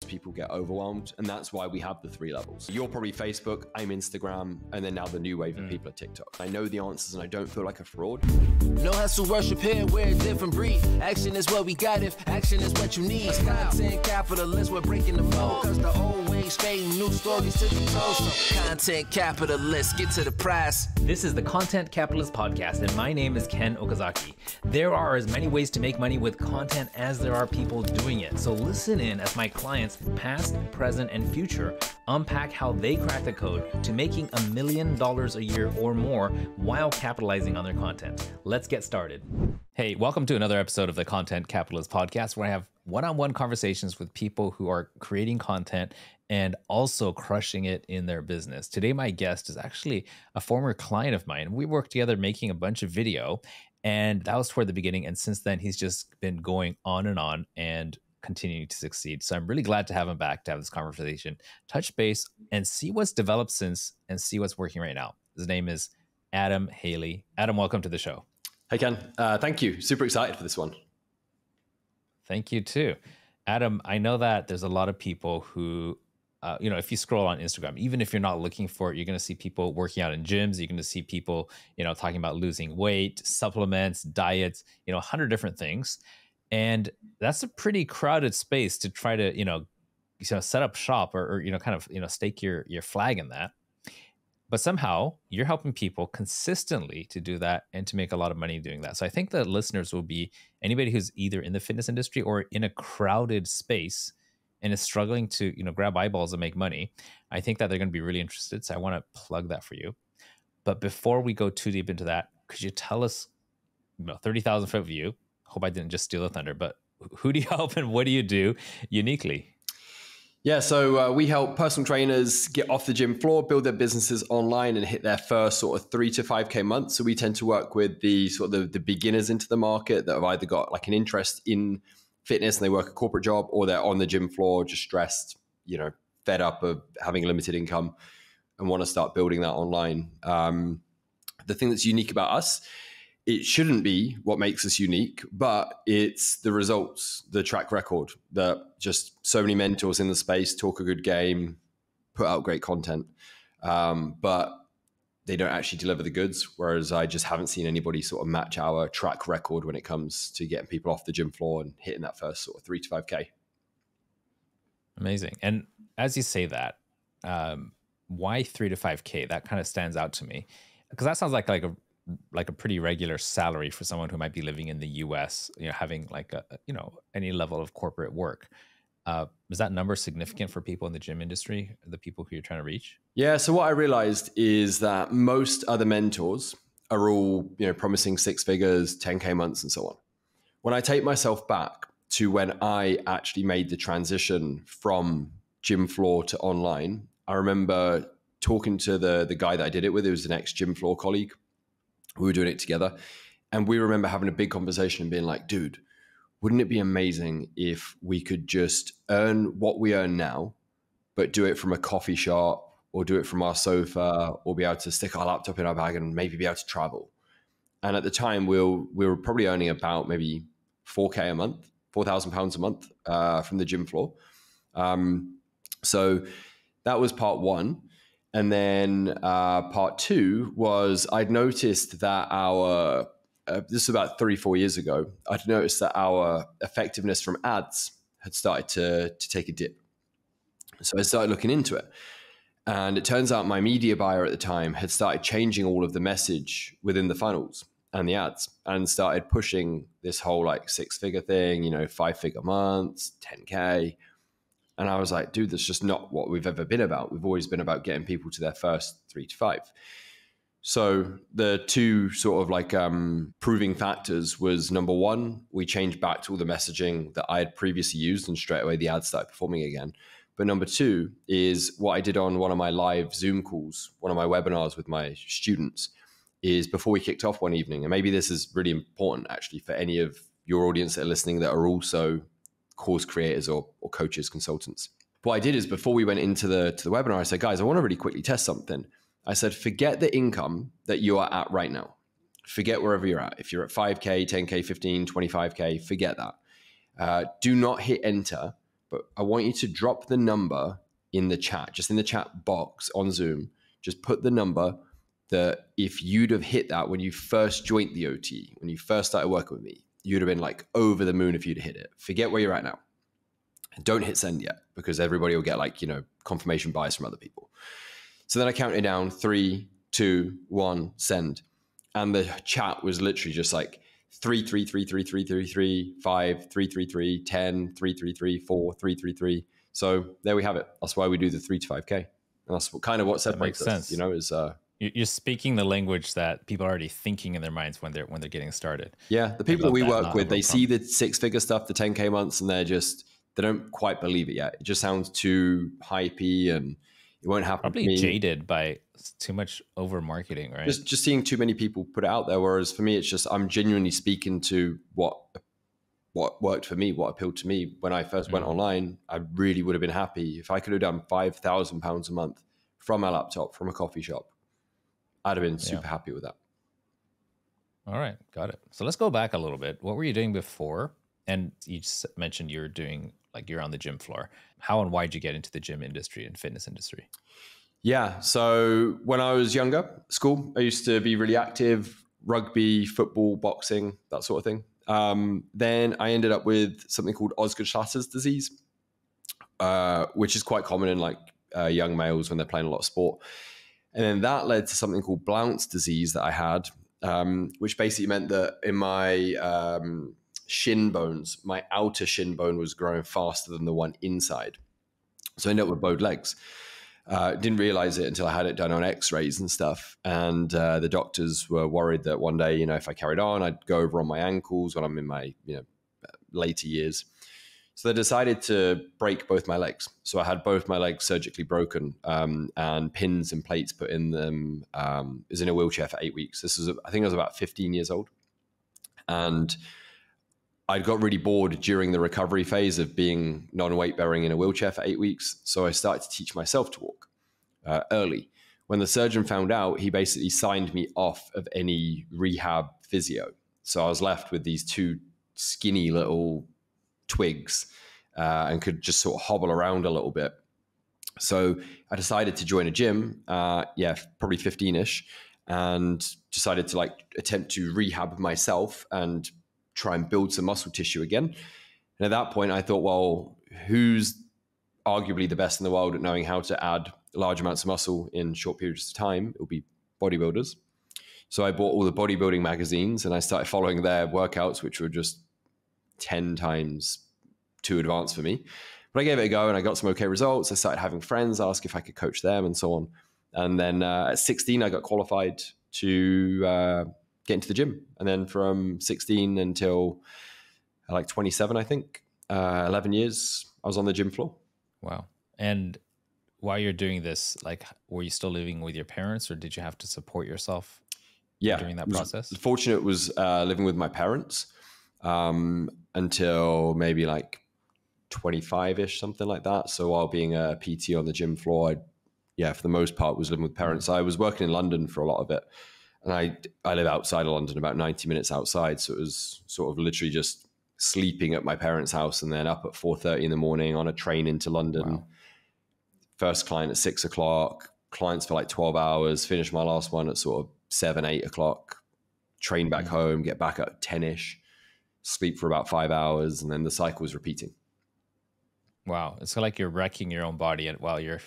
people get overwhelmed. And that's why we have the 3 levels. You're probably Facebook, I'm Instagram, and then now the new wave of people are TikTok. I know the answers and I don't feel like a fraud. No hustle worship here, we're a different breed. Action is what we got if action is what you need. Content capitalists, we're breaking the mold. Cause the old ways fade, new stories to be told. So content capitalists, get to the prize. This is the Content Capitalist Podcast, and my name is Ken Okazaki. There are as many ways to make money with content as there are people doing it. So listen in as my clients, past, present, and future, unpack how they crack the code to making $1 million a year or more while capitalizing on their content. Let's get started. Hey, welcome to another episode of the Content Capitalist Podcast, where I have one-on-one conversations with people who are creating content and also crushing it in their business. Today, my guest is actually a former client of mine. We worked together making a bunch of video, and that was toward the beginning. And since then, he's just been going on and continuing to succeed. So I'm really glad to have him back to have this conversation, touch base, and see what's developed since and see what's working right now. His name is Adam Hayley. Adam, welcome to the show. Hey, Ken. Thank you. Super excited for this one. Thank you, too. Adam, I know that there's a lot of people who, if you scroll on Instagram, even if you're not looking for it, you're going to see people working out in gyms. You're going to see people, talking about losing weight, supplements, diets, 100 different things. And that's a pretty crowded space to try to, set up shop or stake your flag in that. But somehow you're helping people consistently to do that and to make a lot of money doing that. So I think the listeners will be anybody who's either in the fitness industry or in a crowded space and is struggling to, grab eyeballs and make money. I think that they're going to be really interested. So I want to plug that for you. But before we go too deep into that, could you tell us, 30,000 foot view? Hope I didn't just steal the thunder, but who do you help and what do you do uniquely? Yeah, so we help personal trainers get off the gym floor, build their businesses online and hit their first sort of 3 to 5K months. So we tend to work with the beginners into the market that have either got like an interest in fitness and they work a corporate job, or they're on the gym floor, just stressed, fed up of having limited income and want to start building that online. The thing that's unique about us, it shouldn't be what makes us unique, but it's the results, the track record, that just so many mentors in the space talk a good game, put out great content, but they don't actually deliver the goods. Whereas I just haven't seen anybody sort of match our track record when it comes to getting people off the gym floor and hitting that first sort of 3 to 5K. Amazing. And as you say that, why 3 to 5K? That kind of stands out to me because that sounds like a pretty regular salary for someone who might be living in the US, having like any level of corporate work. Is that number significant for people in the gym industry, the people who you're trying to reach? Yeah. So what I realized is that most other mentors are all, promising 6 figures, 10K months and so on. When I take myself back to when I actually made the transition from gym floor to online, I remember talking to the guy that I did it with. It was an ex-gym floor colleague. We were doing it together. And we remember having a big conversation and being like, dude, wouldn't it be amazing if we could just earn what we earn now, but do it from a coffee shop or do it from our sofa or be able to stick our laptop in our bag and maybe be able to travel? And at the time, we were probably earning about maybe 4K a month, £4,000 a month from the gym floor. So that was part one. And then part two was I'd noticed that this was about 3-4 years ago, I'd noticed that our effectiveness from ads had started to take a dip. So I started looking into it. And it turns out my media buyer at the time had started changing all of the message within the funnels and the ads and started pushing this whole like 6-figure thing, 5-figure months, 10K. And I was like, dude, that's just not what we've ever been about. We've always been about getting people to their first 3 to 5. So the two sort of like proving factors was, number one, we changed back to all the messaging that I had previously used and straight away the ads started performing again. But number two is what I did on one of my live Zoom calls, one of my webinars with my students, is before we kicked off one evening. And maybe this is really important actually for any of your audience that are listening that are also course creators or coaches, consultants. What I did is before we went into the webinar, I said, guys, I want to really quickly test something. I said, forget the income that you are at right now. Forget wherever you're at. If you're at 5K, 10K, 15, 25K, forget that. Do not hit enter but I want you to drop the number in the chat, just in the chat box on Zoom. Just put the number that if you'd have hit that when you first joined the OT, when you first started working with me, you'd have been like over the moon if you'd hit it. Forget where you're at now. Don't hit send yet, because everybody will get like, confirmation bias from other people. So then I counted down 3, 2, 1, send. And the chat was literally just like 3, 3, 3, 3, 3, 3, 3, 5, 3, 3, 3, 10, 3, 3, 3, 4, 3, 3, 3. So there we have it. That's why we do the 3 to 5K. And that's what separates us, is you're speaking the language that people are already thinking in their minds when they're getting started. Yeah, the people that we work with, they see the 6-figure stuff, the 10K months, and they don't quite believe it yet. It just sounds too hypey, and it won't happen. Probably jaded by too much over marketing, right? Just seeing too many people put it out there. Whereas for me, it's just I'm genuinely speaking to what worked for me, what appealed to me. When I first went online, I really would have been happy if I could have done £5,000 a month from my laptop, from a coffee shop. I'd have been super happy with that. All right, got it. So let's go back a little bit. What were you doing before? And you just mentioned you're doing, like, you're on the gym floor. How and why did you get into the gym industry and fitness industry? Yeah, so when I was younger, school, I used to be really active, rugby, football, boxing, that sort of thing. Then I ended up with something called Osgood-Schlatter's disease, which is quite common in like young males when they're playing a lot of sport. And then that led to something called Blount's disease that I had, which basically meant that in my shin bones, my outer shin bone was growing faster than the one inside. So I ended up with bowed legs. Didn't realize it until I had it done on x-rays and stuff. And the doctors were worried that one day, if I carried on, I'd go over on my ankles when I'm in my later years. So they decided to break both my legs. So I had both my legs surgically broken and pins and plates put in them. I was in a wheelchair for 8 weeks. I think I was about 15 years old. And I got really bored during the recovery phase of being non-weight bearing in a wheelchair for 8 weeks. So I started to teach myself to walk early. When the surgeon found out, he basically signed me off of any rehab physio. So I was left with these 2 skinny little twigs and could just sort of hobble around a little bit. So I decided to join a gym, probably 15-ish, and decided to attempt to rehab myself and try and build some muscle tissue again. And at that point I thought, well, who's arguably the best in the world at knowing how to add large amounts of muscle in short periods of time? It will be bodybuilders. So I bought all the bodybuilding magazines and I started following their workouts, which were just 10 times too advanced for me. But I gave it a go and I got some okay results. I started having friends ask if I could coach them and so on. And then at 16, I got qualified to get into the gym. And then from 16 until 27, I think, 11 years, I was on the gym floor. Wow. And while you're doing this, were you still living with your parents or did you have to support yourself during that process? Fortunate was living with my parents until maybe 25-ish, something like that. So while being a PT on the gym floor, for the most part was living with parents. I was working in London for a lot of it. And I live outside of London, about 90 minutes outside. So it was sort of literally just sleeping at my parents' house and then up at 4:30 in the morning on a train into London. Wow. First client at 6 o'clock, clients for 12 hours, finish my last one at sort of 7, 8 o'clock, train back home, get back at 10-ish, sleep for about 5 hours, and then the cycle was repeating. Wow. It's like you're wrecking your own body while you're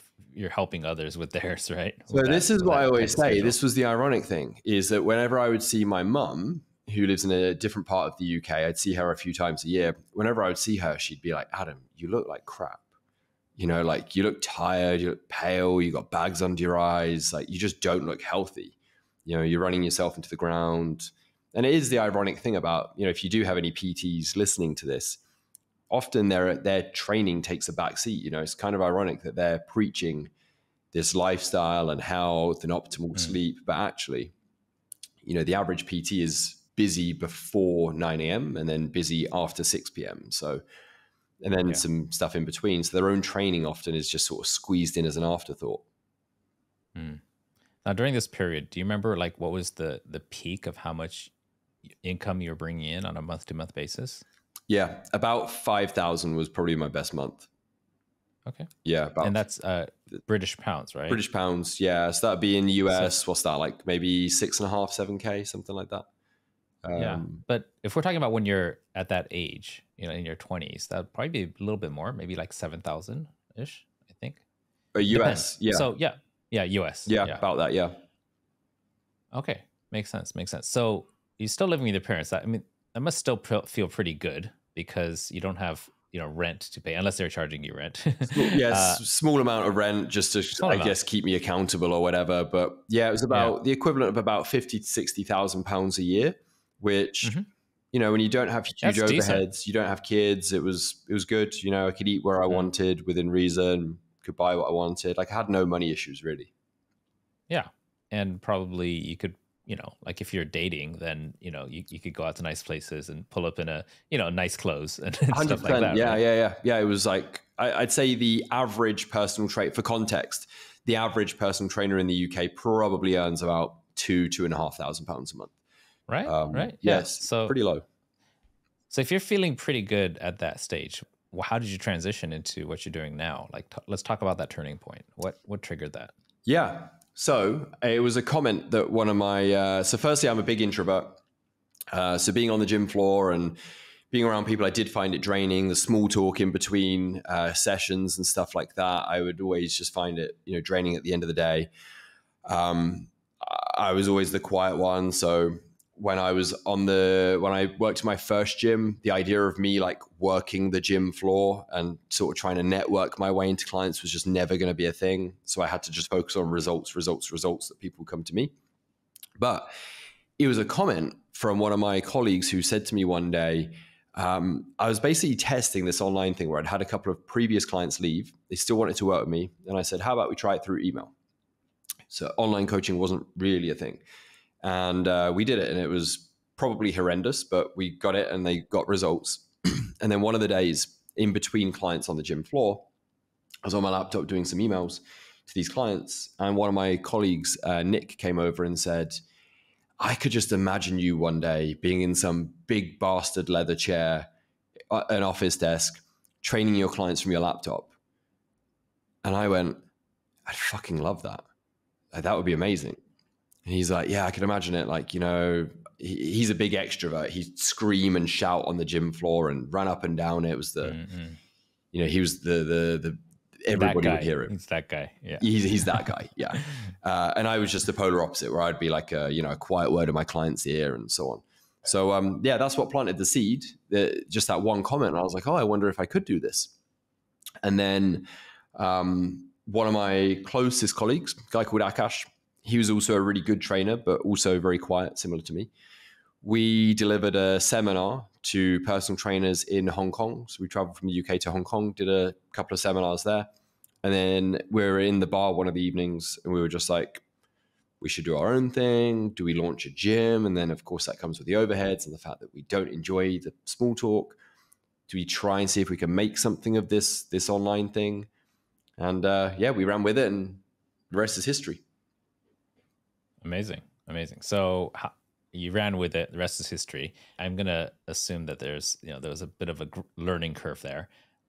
helping others with theirs, right? So this is what I always say. This was the ironic thing, is that whenever I would see my mum, who lives in a different part of the UK, I'd see her a few times a year. Whenever I would see her, she'd be like, Adam, you look like crap. You look tired, you look pale, you got bags under your eyes, you just don't look healthy. You're running yourself into the ground. And it is the ironic thing about, if you do have any PTs listening to this, often their training takes a back seat. It's kind of ironic that they're preaching this lifestyle and health and optimal sleep, but actually, the average PT is busy before 9 a.m. and then busy after 6 p.m. So, and then some stuff in between. So their own training often is just sort of squeezed in as an afterthought. Now, during this period, do you remember what was the peak of how much income you were bringing in on a month-to-month basis? Yeah, about 5,000 was probably my best month. Okay. Yeah, about, and that's British pounds, right? British pounds. Yeah, so that'd be in the US. So, What's that, like maybe 6.5, 7K, something like that. yeah, but if we're talking about when you're at that age, in your 20s, that'd probably be a little bit more, maybe like 7,000 ish, I think. US, Depends. yeah. So yeah, US. Yeah, about that, yeah. Okay, makes sense. So you're still living with your parents. I mean, that must still feel pretty good because you don't have rent to pay unless they're charging you rent. Yes, small amount of rent just to guess keep me accountable or whatever. But yeah, it was about the equivalent of about 50 to 60,000 pounds a year, which when you don't have huge overheads, decent. You don't have kids, it was good. I could eat where I wanted within reason, could buy what I wanted. Like I had no money issues really. Yeah, and probably you could. Like if you're dating, then you could go out to nice places and pull up in a nice clothes and stuff like that. Yeah, right? yeah. It was like I'd say the average personal trainer, for context, the average personal trainer in the UK probably earns about £2,500 a month. Right, right. Yes, so pretty low. So if you're feeling pretty good at that stage, how did you transition into what you're doing now? Like, let's talk about that turning point. What triggered that? Yeah. So it was a comment that one of my, so firstly, I'm a big introvert. So being on the gym floor and being around people, I did find it draining. The small talk in between sessions and stuff like that, I would always just find it, draining at the end of the day. I was always the quiet one. So when I worked in my first gym, the idea of me like working the gym floor and sort of trying to network my way into clients was just never going to be a thing. So I had to just focus on results that people come to me. But it was a comment from one of my colleagues who said to me one day, I was basically testing this online thing where I'd had a couple of previous clients leave. They still wanted to work with me. And I said, how about we try it through email? So online coaching wasn't really a thing. And we did it, and it was probably horrendous, but we got it and they got results. And then one of the days in between clients on the gym floor, I was on my laptop doing some emails to these clients. And one of my colleagues, Nick, came over and said, I could just imagine you one day being in some big bastard leather chair, an office desk, training your clients from your laptop. And I went, I'd fucking love that. That would be amazing. And he's like, yeah, I can imagine it. Like, he's a big extrovert. He'd scream and shout on the gym floor and run up and down. It was he was the everybody would hear him. He's that guy. Yeah. He's that guy. Yeah. And I was just the polar opposite, where I'd be like a quiet word in my client's ear and so on. So, that's what planted the seed, just that one comment. And I was like, oh, I wonder if I could do this. And then one of my closest colleagues, a guy called Akash, he was also a really good trainer, but also very quiet, similar to me. We delivered a seminar to personal trainers in Hong Kong. So we traveled from the UK to Hong Kong, did a couple of seminars there. And then we were in the bar one of the evenings and we were just like, we should do our own thing. Do we launch a gym? And then, of course, that comes with the overheads and the fact that we don't enjoy the small talk. Do we try and see if we can make something of this online thing? And we ran with it, and the rest is history. Amazing. So you ran with it. The rest is history. I'm going to assume that there was a bit of a learning curve there.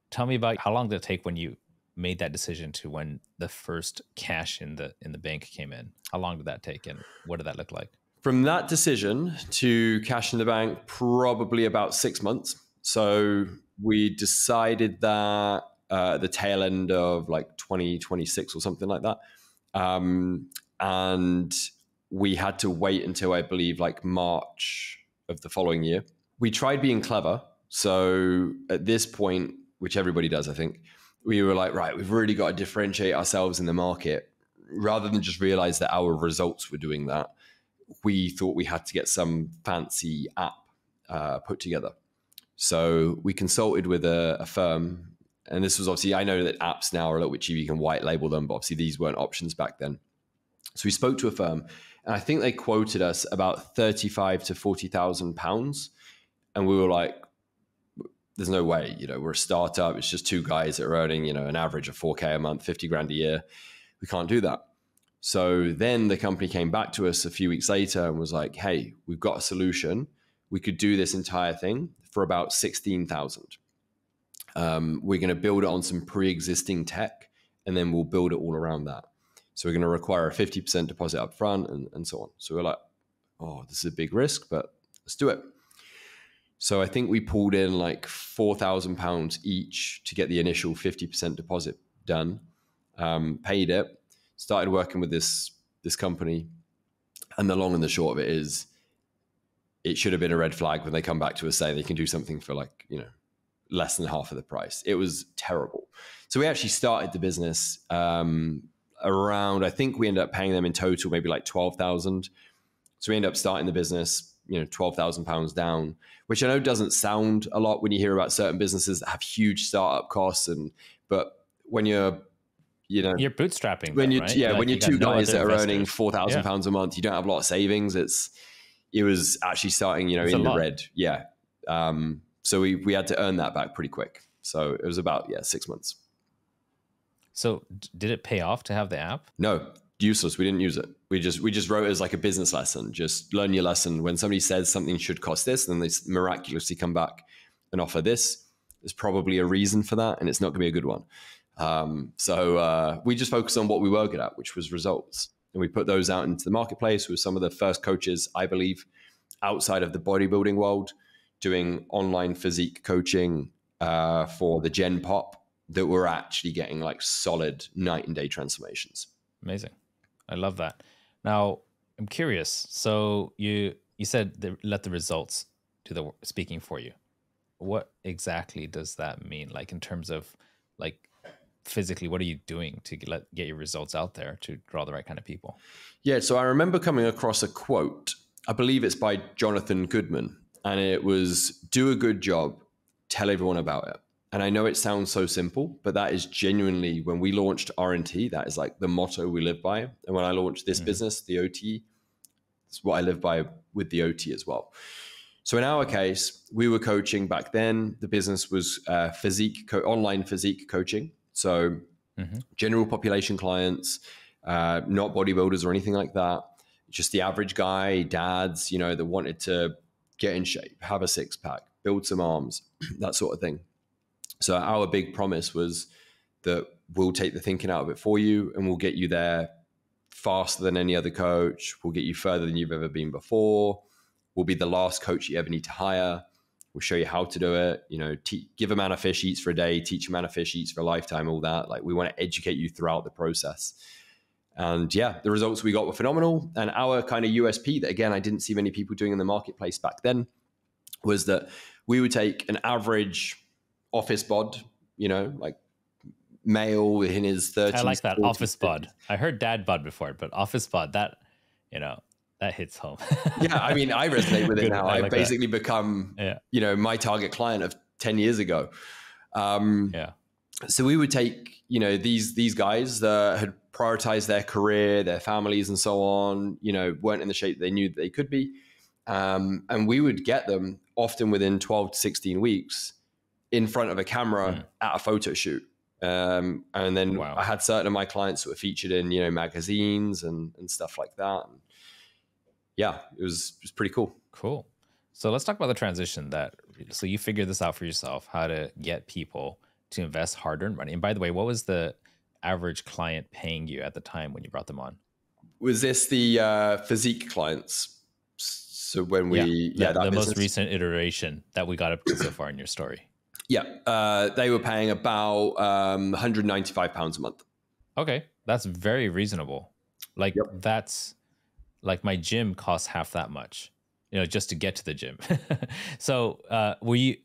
Tell me about how long did it take when you made that decision to when the first cash in the bank came in? How long did that take, and what did that look like? From that decision to cash in the bank, probably about 6 months. So we decided that the tail end of like 2026 or something like that. And we had to wait until, I believe, like March of the following year. We tried being clever. So at this point, which everybody does, I think, we were like, right, we've really got to differentiate ourselves in the market. Rather than just realize that our results were doing that, we thought we had to get some fancy app put together. So we consulted with a firm. And this was obviously, I know that apps now are a little bit cheap. You can white label them, but obviously these weren't options back then. So we spoke to a firm, and I think they quoted us about £35,000 to £40,000. And we were like, there's no way, we're a startup. It's just two guys that are earning, an average of 4K a month, 50 grand a year. We can't do that. So then the company came back to us a few weeks later and was like, hey, we've got a solution. We could do this entire thing for about 16,000. We're going to build it on some pre-existing tech, and then we'll build it all around that. So we're going to require a 50% deposit up front and so on. So we're like, oh, this is a big risk, but let's do it. So I think we pulled in like £4,000 each to get the initial 50% deposit done, paid it, started working with this company. And the long and the short of it is, it should have been a red flag when they come back to us saying they can do something for like, less than half of the price. It was terrible. So we actually started the business around, I think we ended up paying them in total maybe like 12,000. So we ended up starting the business, £12,000 down, which I know doesn't sound a lot when you hear about certain businesses that have huge startup costs, but when you're you're bootstrapping when them, you right? like when you're two guys that are earning £4,000 a month, you don't have a lot of savings. It was actually starting, in the red. Yeah. So we had to earn that back pretty quick. So it was about 6 months. So did it pay off to have the app? No, useless. We didn't use it. We just wrote it as like a business lesson. Just learn your lesson. When somebody says something should cost this, then they miraculously come back and offer this. There's probably a reason for that, and it's not going to be a good one. So we just focused on what we were good at, which was results. And we put those out into the marketplace with some of the first coaches, I believe, outside of the bodybuilding world, doing online physique coaching for the Gen Pop, that were actually getting like solid night and day transformations. Amazing. I love that. Now, I'm curious. So you said let the results do the speaking for you. What exactly does that mean? Like in terms of like physically, what are you doing to get your results out there to draw the right kind of people? Yeah. So I remember coming across a quote, I believe it's by Jonathan Goodman, and it was, do a good job, tell everyone about it. And I know it sounds so simple, but that is genuinely, when we launched R&T, that is like the motto we live by. And when I launched this business, the OT, it's what I live by with the OT as well. So in our case, we were coaching back then. The business was online physique coaching. So general population clients, not bodybuilders or anything like that. Just the average guy, dads, that wanted to get in shape, have a six pack, build some arms, that sort of thing. So our big promise was that we'll take the thinking out of it for you, and we'll get you there faster than any other coach. We'll get you further than you've ever been before. We'll be the last coach you ever need to hire. We'll show you how to do it. Give a man a fish, eats for a day, teach a man a fish, eats for a lifetime, all that. Like, we want to educate you throughout the process. And the results we got were phenomenal. And our kind of USP that, again, I didn't see many people doing in the marketplace back then, was that we would take an average office bod, like male in his 30s. I like that 40s, office bod. I heard dad bod before, but office bod, that hits home. Yeah, I mean, I resonate with it now. I I've like basically become, my target client of 10 years ago. So we would take, these guys that had prioritized their career, their families and so on, weren't in the shape they knew that they could be. And we would get them often within 12 to 16 weeks in front of a camera at a photo shoot. And then I had certain of my clients that were featured in, magazines and stuff like that. And it was pretty cool. Cool. So let's talk about the transition so you figured this out for yourself, how to get people to invest hard-earned money. And by the way, what was the average client paying you at the time when you brought them on? Was this the physique clients? So when the most recent iteration that we got up to so far in your story. They were paying about £195 a month. Okay, that's very reasonable. Like that's like my gym costs half that much, just to get to the gym. So were you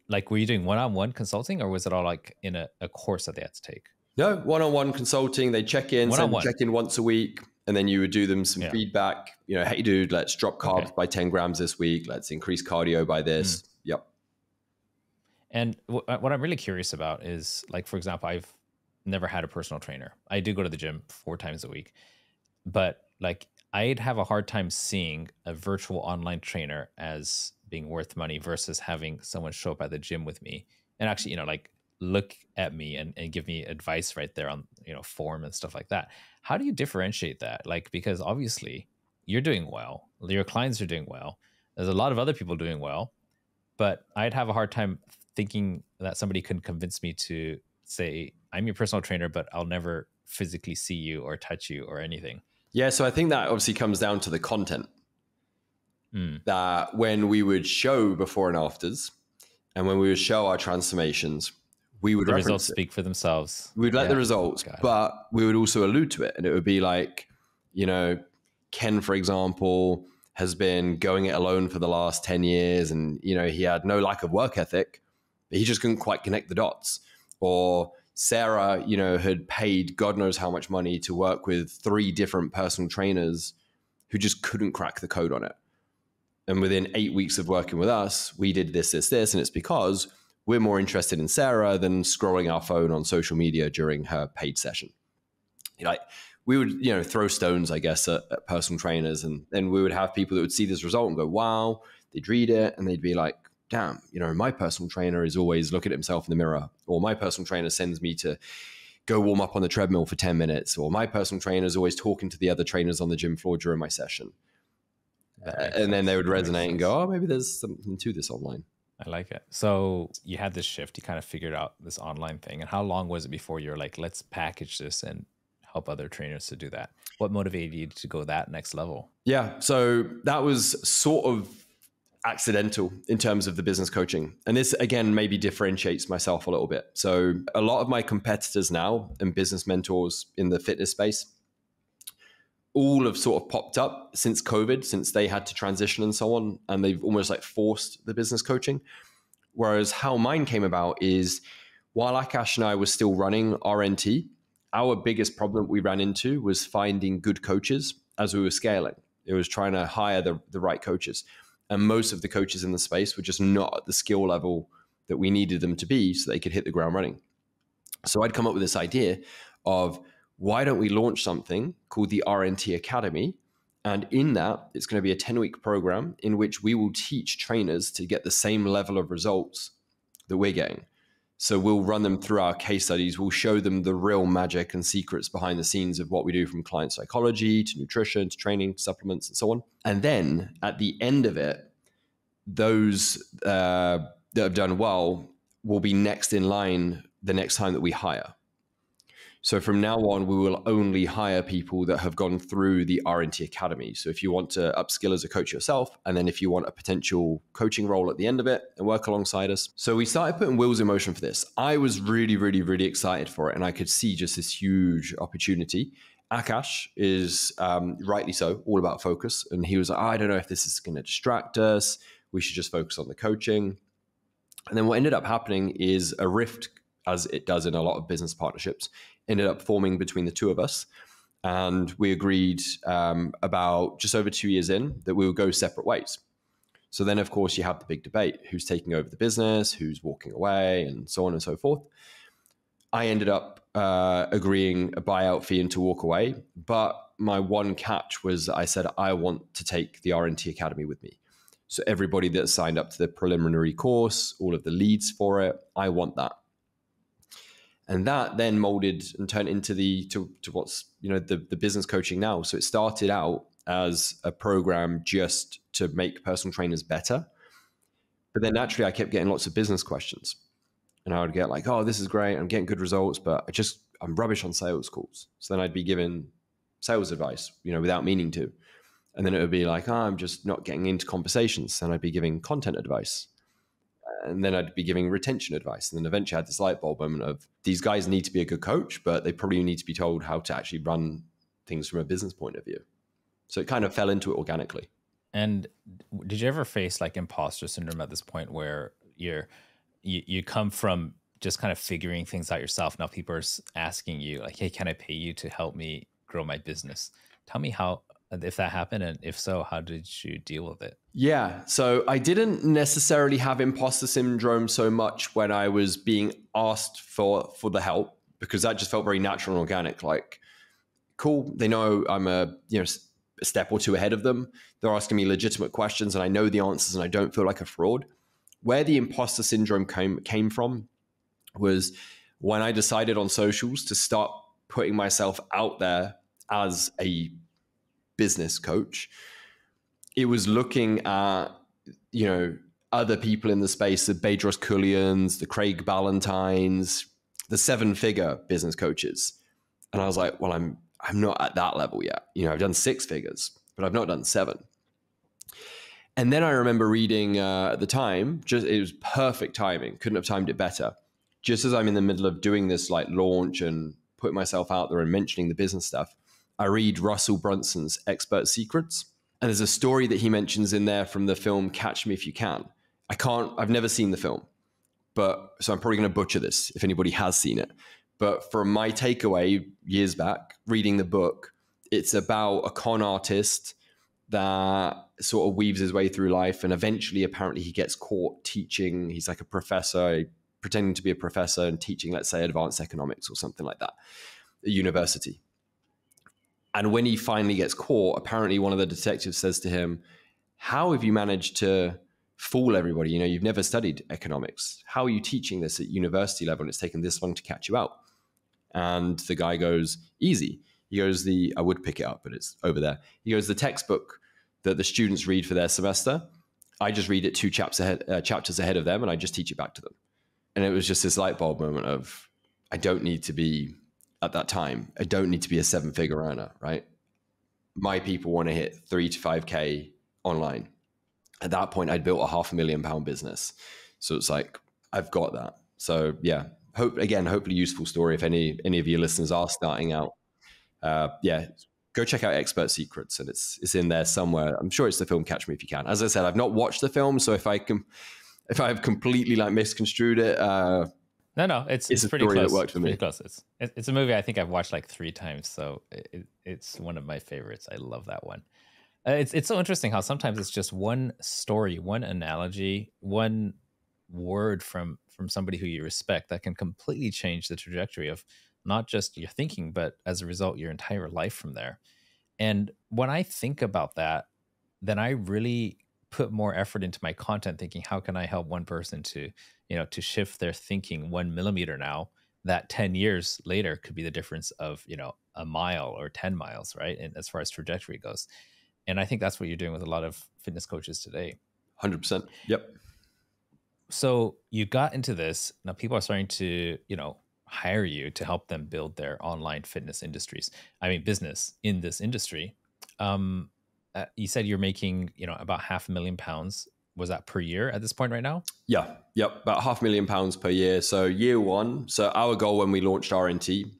doing one-on-one consulting, or was it all like in a course that they had to take? No, one-on-one consulting. They check in once a week, and then you would do them some feedback. Hey dude, let's drop carbs by 10 grams this week. Let's increase cardio by this. And what I'm really curious about is, like, for example, I've never had a personal trainer. I do go to the gym 4 times a week, but like I'd have a hard time seeing a virtual online trainer as being worth money versus having someone show up at the gym with me and actually, look at me and give me advice right there on, form and stuff like that. How do you differentiate that? Like, because obviously you're doing well, your clients are doing well. There's a lot of other people doing well, but I'd have a hard time thinking that somebody couldn't convince me to say, I'm your personal trainer, but I'll never physically see you or touch you or anything? Yeah, so I think that obviously comes down to the content. That when we would show before and afters, and when we would show our transformations, we would The reference results it. speak for themselves. We'd let the results, but we would also allude to it. And it would be like, Ken, for example, has been going it alone for the last 10 years. And, he had no lack of work ethic, but he just couldn't quite connect the dots. Or Sarah, had paid God knows how much money to work with 3 different personal trainers who just couldn't crack the code on it. And within 8 weeks of working with us, we did this. And it's because we're more interested in Sarah than scrolling our phone on social media during her paid session. We would, throw stones, I guess, at personal trainers. And then we would have people that would see this result and go, wow, they'd read it and they'd be like, damn, my personal trainer is always looking at himself in the mirror, or my personal trainer sends me to go warm up on the treadmill for 10 minutes, or my personal trainer is always talking to the other trainers on the gym floor during my session. And then they would resonate and go, oh, maybe there's something to this online. I like it. So you had this shift, you kind of figured out this online thing. And how long was it before you were like, let's package this and help other trainers to do that? What motivated you to go that next level? Yeah. So that was sort of accidental in terms of the business coaching. And this, again, maybe differentiates myself a little bit. So a lot of my competitors now and business mentors in the fitness space, all have sort of popped up since COVID, since they had to transition and so on. And they've almost like forced the business coaching. Whereas how mine came about is while Akash and I were still running RNT, our biggest problem we ran into was finding good coaches as we were scaling. It was trying to hire the right coaches. And most of the coaches in the space were just not at the skill level that we needed them to be so they could hit the ground running. So I'd come up with this idea of, why don't we launch something called the RNT Academy? And in that, it's going to be a 10-week program in which we will teach trainers to get the same level of results that we're getting. So we'll run them through our case studies. We'll show them the real magic and secrets behind the scenes of what we do, from client psychology to nutrition to training, supplements, and so on. And then at the end of it, those that have done well will be next in line the next time that we hire. So from now on, we will only hire people that have gone through the RNT Academy. So if you want to upskill as a coach yourself, and then if you want a potential coaching role at the end of it and work alongside us. So we started putting wheels in motion for this. I was really, really, really excited for it. And I could see just this huge opportunity. Akash is rightly so, all about focus. And he was like, I don't know if this is going to distract us. We should just focus on the coaching. And then what ended up happening is a rift, as it does in a lot of business partnerships, ended up forming between the two of us. And we agreed about just over 2 years in that we would go separate ways. So then, of course, you have the big debate, who's taking over the business, who's walking away, and so on and so forth. I ended up agreeing a buyout fee and to walk away. But my one catch was I said, I want to take the RNT Academy with me. So everybody that signed up to the preliminary course, all of the leads for it, I want that. And that then molded and turned into to what's, the business coaching now. So it started out as a program just to make personal trainers better. But then naturally I kept getting lots of business questions. And I would get like, oh, this is great, I'm getting good results, but I'm rubbish on sales calls. So then I'd be given sales advice, without meaning to. And then it would be like, oh, I'm just not getting into conversations. And I'd be giving content advice. And then I'd be giving retention advice. And then eventually I had this light bulb moment of, these guys need to be a good coach, but they probably need to be told how to actually run things from a business point of view. So it kind of fell into it organically. And did you ever face like imposter syndrome at this point where you come from just kind of figuring things out yourself? Now people are asking you like, hey, can I pay you to help me grow my business? Tell me if that happened, and if so, how did you deal with it? Yeah, so I didn't necessarily have imposter syndrome so much when I was being asked for the help, because that just felt very natural and organic. Like, cool, they know I'm a step or two ahead of them. They're asking me legitimate questions, and I know the answers, and I don't feel like a fraud. Where the imposter syndrome came from was when I decided on socials to start putting myself out there as a business coach. It was looking at, other people in the space, the Bedros Keuilians, the Craig Ballantynes, the 7-figure business coaches. And I was like, well, I'm not at that level yet. I've done 6 figures, but I've not done 7. And then I remember reading at the time, it was perfect timing. Couldn't have timed it better. Just as I'm in the middle of doing this like launch and putting myself out there and mentioning the business stuff, I read Russell Brunson's Expert Secrets. And there's a story that he mentions in there from the film Catch Me If You Can. I've never seen the film, so I'm probably going to butcher this if anybody has seen it. But from my takeaway years back, reading the book, it's about a con artist that sort of weaves his way through life. And eventually, apparently, he gets caught teaching. He's like a professor, pretending to be a professor and teaching, let's say, advanced economics or something like that at university. And when he finally gets caught, apparently one of the detectives says to him, how have you managed to fool everybody? You've never studied economics. How are you teaching this at university level? And it's taken this long to catch you out. And the guy goes, easy. He goes, I would pick it up, but it's over there. He goes, the textbook that the students read for their semester, I just read it 2 chapters ahead of them, and I just teach it back to them. And it was just this light bulb moment of, I don't need to be, at that time, I don't need to be a 7-figure earner, right? My people want to hit 3 to 5K online. At that point, I'd built a £500,000 business. So it's like, I've got that. So yeah, hopefully useful story. If any of your listeners are starting out, go check out Expert Secrets, and it's in there somewhere. I'm sure it's the film Catch Me If You Can. As I said, I've not watched the film, so if I've completely like misconstrued it, no, it's a pretty story close. that worked for me. Pretty close. It's a movie I think I've watched like 3 times, so it's one of my favorites. I love that one. It's so interesting how sometimes it's just one story, one analogy, one word from somebody who you respect that can completely change the trajectory of not just your thinking, but as a result, your entire life from there. And when I think about that, then I really put more effort into my content, thinking, how can I help one person to shift their thinking 1 millimeter now, that 10 years later could be the difference of, a mile or 10 miles, right? And as far as trajectory goes. And I think that's what you're doing with a lot of fitness coaches today. 100%. Yep. So you got into this. Now people are starting to, hire you to help them build their online fitness business in this industry. You said you're making, about £500,000. Was that per year at this point right now? Yeah. Yep. About £500,000 per year. So year one. So our goal when we launched RNT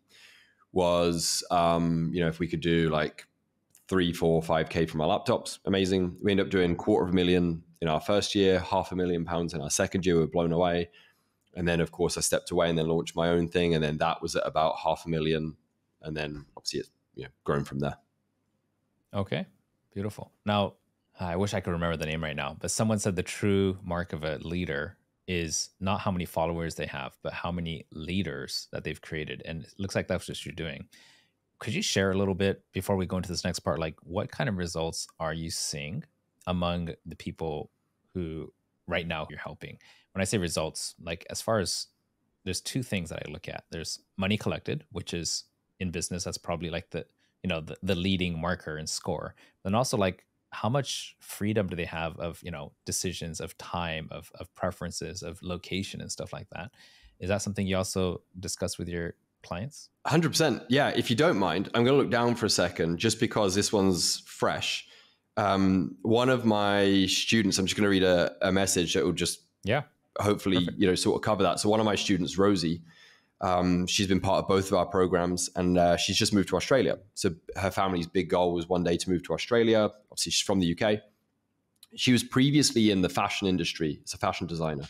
was, if we could do like 3, 4, 5K from our laptops, amazing. We ended up doing $250,000 in our first year, £500,000 in our second year. We were blown away. And then, of course, I stepped away and then launched my own thing. And then that was at about $500,000. And then obviously it's grown from there. Okay, beautiful. Now, I wish I could remember the name right now, but someone said the true mark of a leader is not how many followers they have, but how many leaders that they've created. And it looks like that's what you're doing. Could you share a little bit before we go into this next part, like what kind of results are you seeing among the people who right now you're helping? When I say results, like as far as there's 2 things that I look at. There's money collected, which is in business, that's probably like the leading marker and score. Then also like how much freedom do they have of, decisions, of time, of preferences, of location and stuff like that. Is that something you also discuss with your clients? 100%. Yeah. If you don't mind, I'm going to look down for a second just because this one's fresh. One of my students, I'm just going to read a message that will just hopefully, perfect. Sort of cover that. So one of my students, Rosie, she's been part of both of our programs and she's just moved to Australia. So her family's big goal was one day to move to Australia. Obviously she's from the UK. She was previously in the fashion industry as a fashion designer.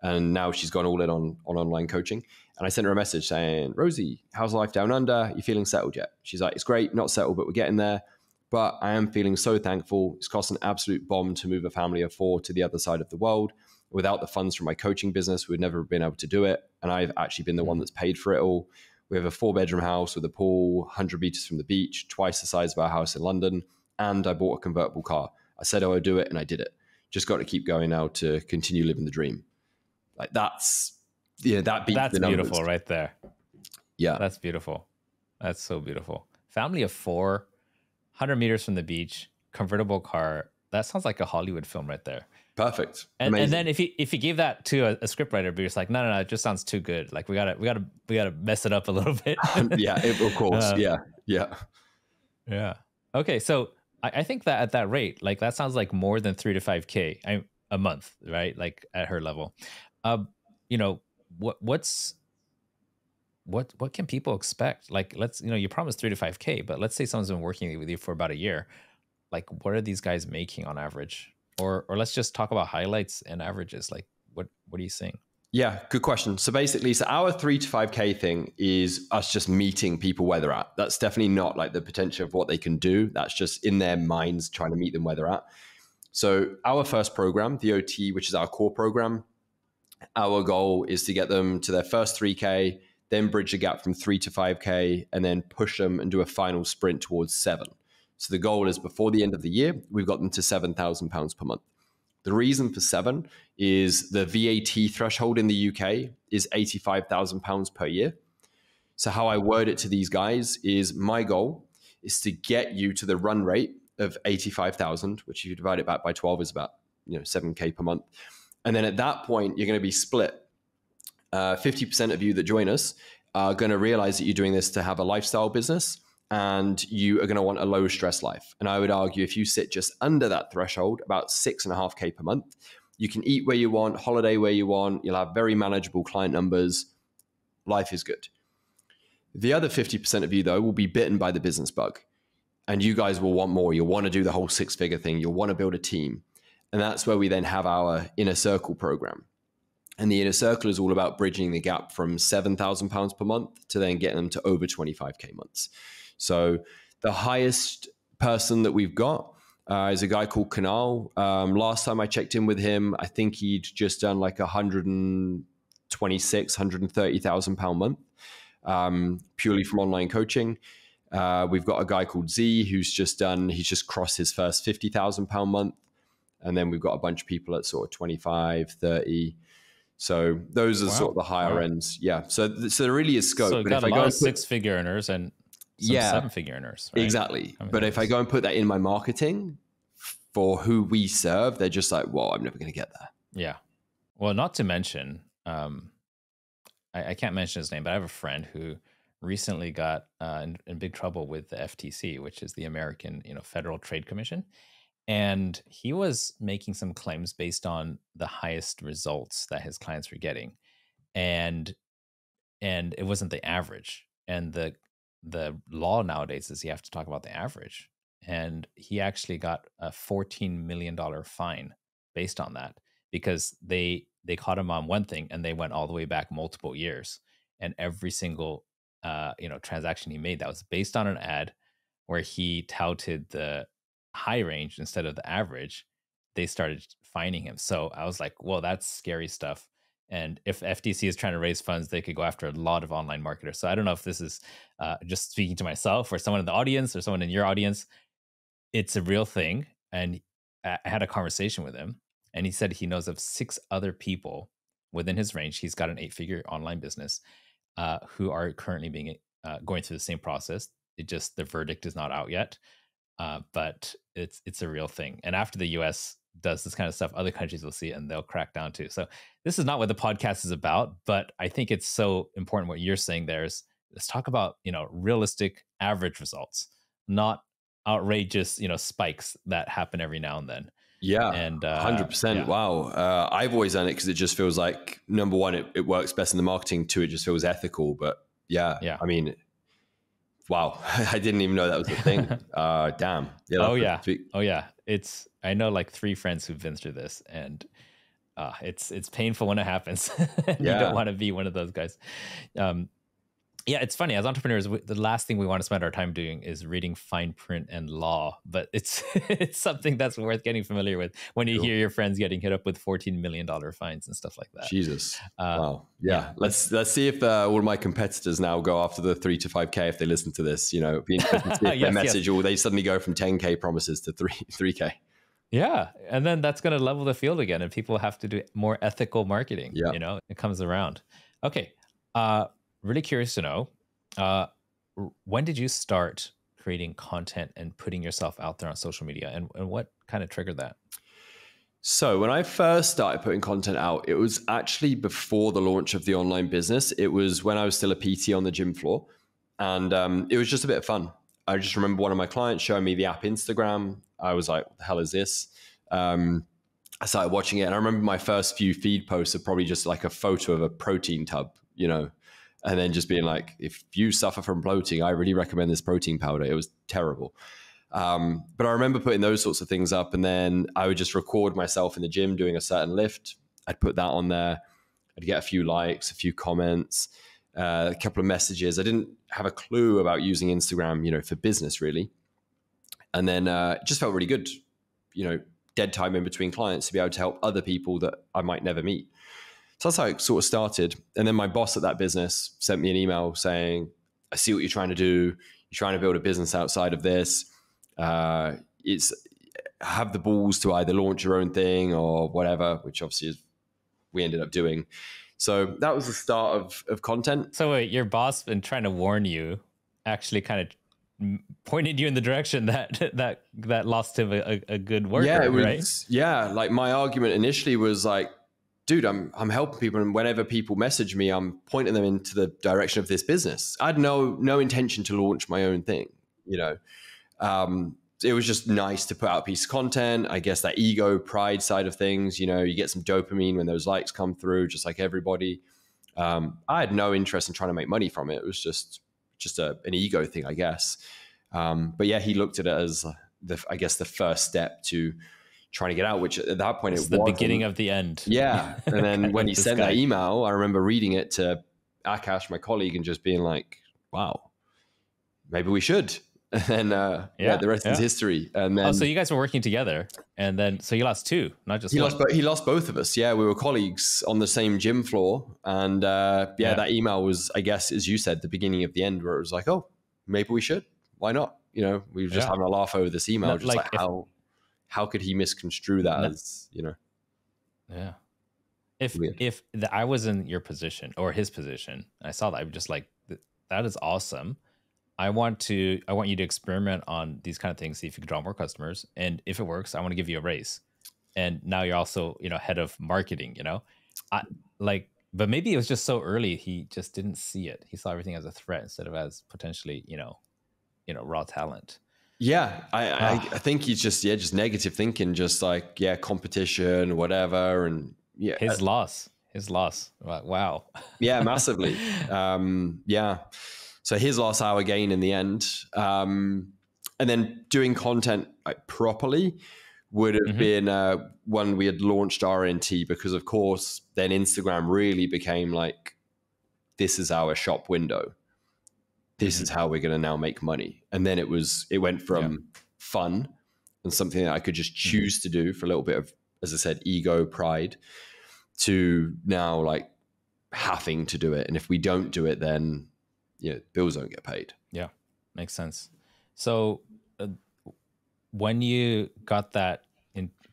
And now she's gone all in on online coaching. And I sent her a message saying, Rosie, how's life down under? You feeling settled yet? She's like, it's great, not settled, but we're getting there. But I am feeling so thankful. It's cost an absolute bomb to move a family of 4 to the other side of the world. Without the funds from my coaching business, we'd never been able to do it. And I've actually been the one that's paid for it all. We have a 4-bedroom house with a pool, 100 meters from the beach, twice the size of our house in London. And I bought a convertible car. I said I would do it and I did it. Just got to keep going now to continue living the dream. Like that beats the numbers. That's beautiful right there. Yeah. That's beautiful. That's so beautiful. Family of 4, 100 meters from the beach, convertible car. That sounds like a Hollywood film right there. Perfect. And Amazing. then if you gave that to a script writer, but you're just like, no, it just sounds too good. Like we gotta mess it up a little bit. Yeah, of course. Yeah. Okay, so I think that at that rate, like that sounds like more than 3 to 5K a month, right? Like at her level, you know, what can people expect? Like, you promised 3 to 5K, but let's say someone's been working with you for about a year. Like, what are these guys making on average? Or let's just talk about highlights and averages. Like, what are you seeing? Yeah, good question. So basically, our 3 to 5K thing is us just meeting people where they're at. That's definitely not like the potential of what they can do. That's just in their minds trying to meet them where they're at. So our first program, the OT, which is our core program, our goal is to get them to their first 3K, then bridge the gap from 3 to 5K, and then push them and do a final sprint towards 7. So the goal is before the end of the year, we've got them to £7,000 per month. The reason for 7 is the VAT threshold in the UK is £85,000 per year. So how I word it to these guys is my goal is to get you to the run rate of 85,000, which if you divide it back by 12 is about 7K per month. And then at that point, you're going to be split. 50% of you that join us are going to realize that you're doing this to have a lifestyle business, and you are going to want a low stress life. And I would argue if you sit just under that threshold, about 6.5K per month, you can eat where you want, holiday where you want, you'll have very manageable client numbers. Life is good. The other 50% of you, though, will be bitten by the business bug. And you guys will want more. You'll want to do the whole 6-figure thing. You'll want to build a team. And that's where we then have our inner circle program. And the inner circle is all about bridging the gap from £7,000 per month to then getting them to over 25K months. So the highest person that we've got is a guy called Kanal. Last time I checked in with him, I think he'd just done like 130,000 pound month, purely from online coaching. We've got a guy called Z who's he's just crossed his first 50,000 pound month. And then we've got a bunch of people at sort of 25, 30. So those are sort of the higher ends. Yeah. So there really is scope. So you got a lot of 6-figure earners and some 7-figure earners. Right? Exactly. But if I go and put that in my marketing for who we serve, they're just like, well, I'm never going to get there. Yeah. Well, not to mention, I can't mention his name, but I have a friend who recently got in big trouble with the FTC, which is the American, Federal Trade Commission. And he was making some claims based on the highest results that his clients were getting. And it wasn't the average. And the law nowadays is you have to talk about the average. And he actually got a $14 million fine based on that, because they caught him on one thing and they went all the way back multiple years. And every single transaction he made that was based on an ad where he touted the high range instead of the average, they started fining him. So I was like, well, that's scary stuff. And if FTC is trying to raise funds, they could go after a lot of online marketers. So I don't know if this is just speaking to myself or someone in the audience or someone in your audience. It's a real thing. And I had a conversation with him, and he said he knows of 6 other people within his range. He's got an 8-figure online business who are currently going through the same process. The verdict is not out yet. But it's a real thing. And after the US does this kind of stuff, other countries will see it and they'll crack down too. So this is not what the podcast is about, but I think it's so important what you're saying there is, let's talk about, realistic average results, not outrageous, spikes that happen every now and then. Yeah, and 100%. Yeah. Wow. I've always done it because it just feels like, number one, it works best in the marketing. 2, it just feels ethical. But yeah. I mean, wow, I didn't even know that was a thing. Damn. Yeah, Oh yeah. I know like 3 friends who've been through this, and it's painful when it happens. You don't want to be one of those guys. It's funny, as entrepreneurs, the last thing we want to spend our time doing is reading fine print and law, but it's something that's worth getting familiar with when you hear your friends getting hit up with $14 million fines and stuff like that. Jesus. Wow. Yeah. Let's see if all of my competitors now go after the 3 to 5K if they listen to this. It'd be interesting to see if their message, or they suddenly go from 10K promises to 3K. Yeah. And then that's going to level the field again, and people have to do more ethical marketing. Yeah. It comes around. Okay. Really curious to know, when did you start creating content and putting yourself out there on social media, and what kind of triggered that? So when I first started putting content out, it was actually before the launch of the online business. It was when I was still a PT on the gym floor. And it was just a bit of fun. I just remember one of my clients showing me the app Instagram. I was like, what the hell is this? I started watching it. And I remember my first few feed posts are probably just like a photo of a protein tub, you know, and then just being like, if you suffer from bloating, I really recommend this protein powder. It was terrible. But I remember putting those sorts of things up, and then I would just record myself in the gym doing a certain lift. I'd put that on there. I'd get a few likes, a few comments, a couple of messages. I didn't have a clue about using Instagram, you know, for business really. And then it just felt really good, you know, dead time in between clients to be able to help other people that I might never meet. So that's how it sort of started. And then my boss at that business sent me an email saying, I see what you're trying to do. You're trying to build a business outside of this. It's have the balls to either launch your own thing or whatever, which obviously is, we ended up doing. So that was the start of content. So wait, your boss been trying to warn you, actually kind of pointed you in the direction that lost him a good worker, yeah, it was, right? Yeah, like my argument initially was like, dude, I'm helping people, and whenever people message me, I'm pointing them into the direction of this business. I had no intention to launch my own thing, you know. It was just nice to put out a piece of content. I guess that ego, pride side of things, you know, you get some dopamine when those likes come through, just like everybody. I had no interest in trying to make money from it. It was just an ego thing, I guess. But yeah, he looked at it as I guess the first step to trying to get out, which at that point, it's the beginning of the end. Yeah. And then when he sent that email, I remember reading it to Akash, my colleague, and just being like, wow, maybe we should. And then, the rest is history. And then, so you guys were working together, and then, so you lost two, not just one. He lost both of us. Yeah. We were colleagues on the same gym floor. And that email was, I guess, as you said, the beginning of the end, where it was like, oh, maybe we should. Why not? You know, we were just having a laugh over this email, just like how could he misconstrue that as, you know? Yeah. If I was in your position or his position, and I saw that, I'm just like, that is awesome. I want you to experiment on these kind of things, see if you can draw more customers. And if it works, I want to give you a raise. And now you're also, you know, head of marketing, you know, but maybe it was just so early. He just didn't see it. He saw everything as a threat instead of as potentially, you know, raw talent. Yeah. I think he's just negative thinking, just like, competition, whatever. And yeah, his loss. Wow. Yeah, massively. Yeah. So his loss, our gain in the end. And then doing content properly would have been when we had launched RNT, because of course then Instagram really became like, this is our shop window. This is how we're going to now make money. And then it went from fun and something that I could just choose to do for a little bit of, as I said, ego, pride, to now like having to do it. And if we don't do it, then bills don't get paid. Yeah, makes sense. So when you got to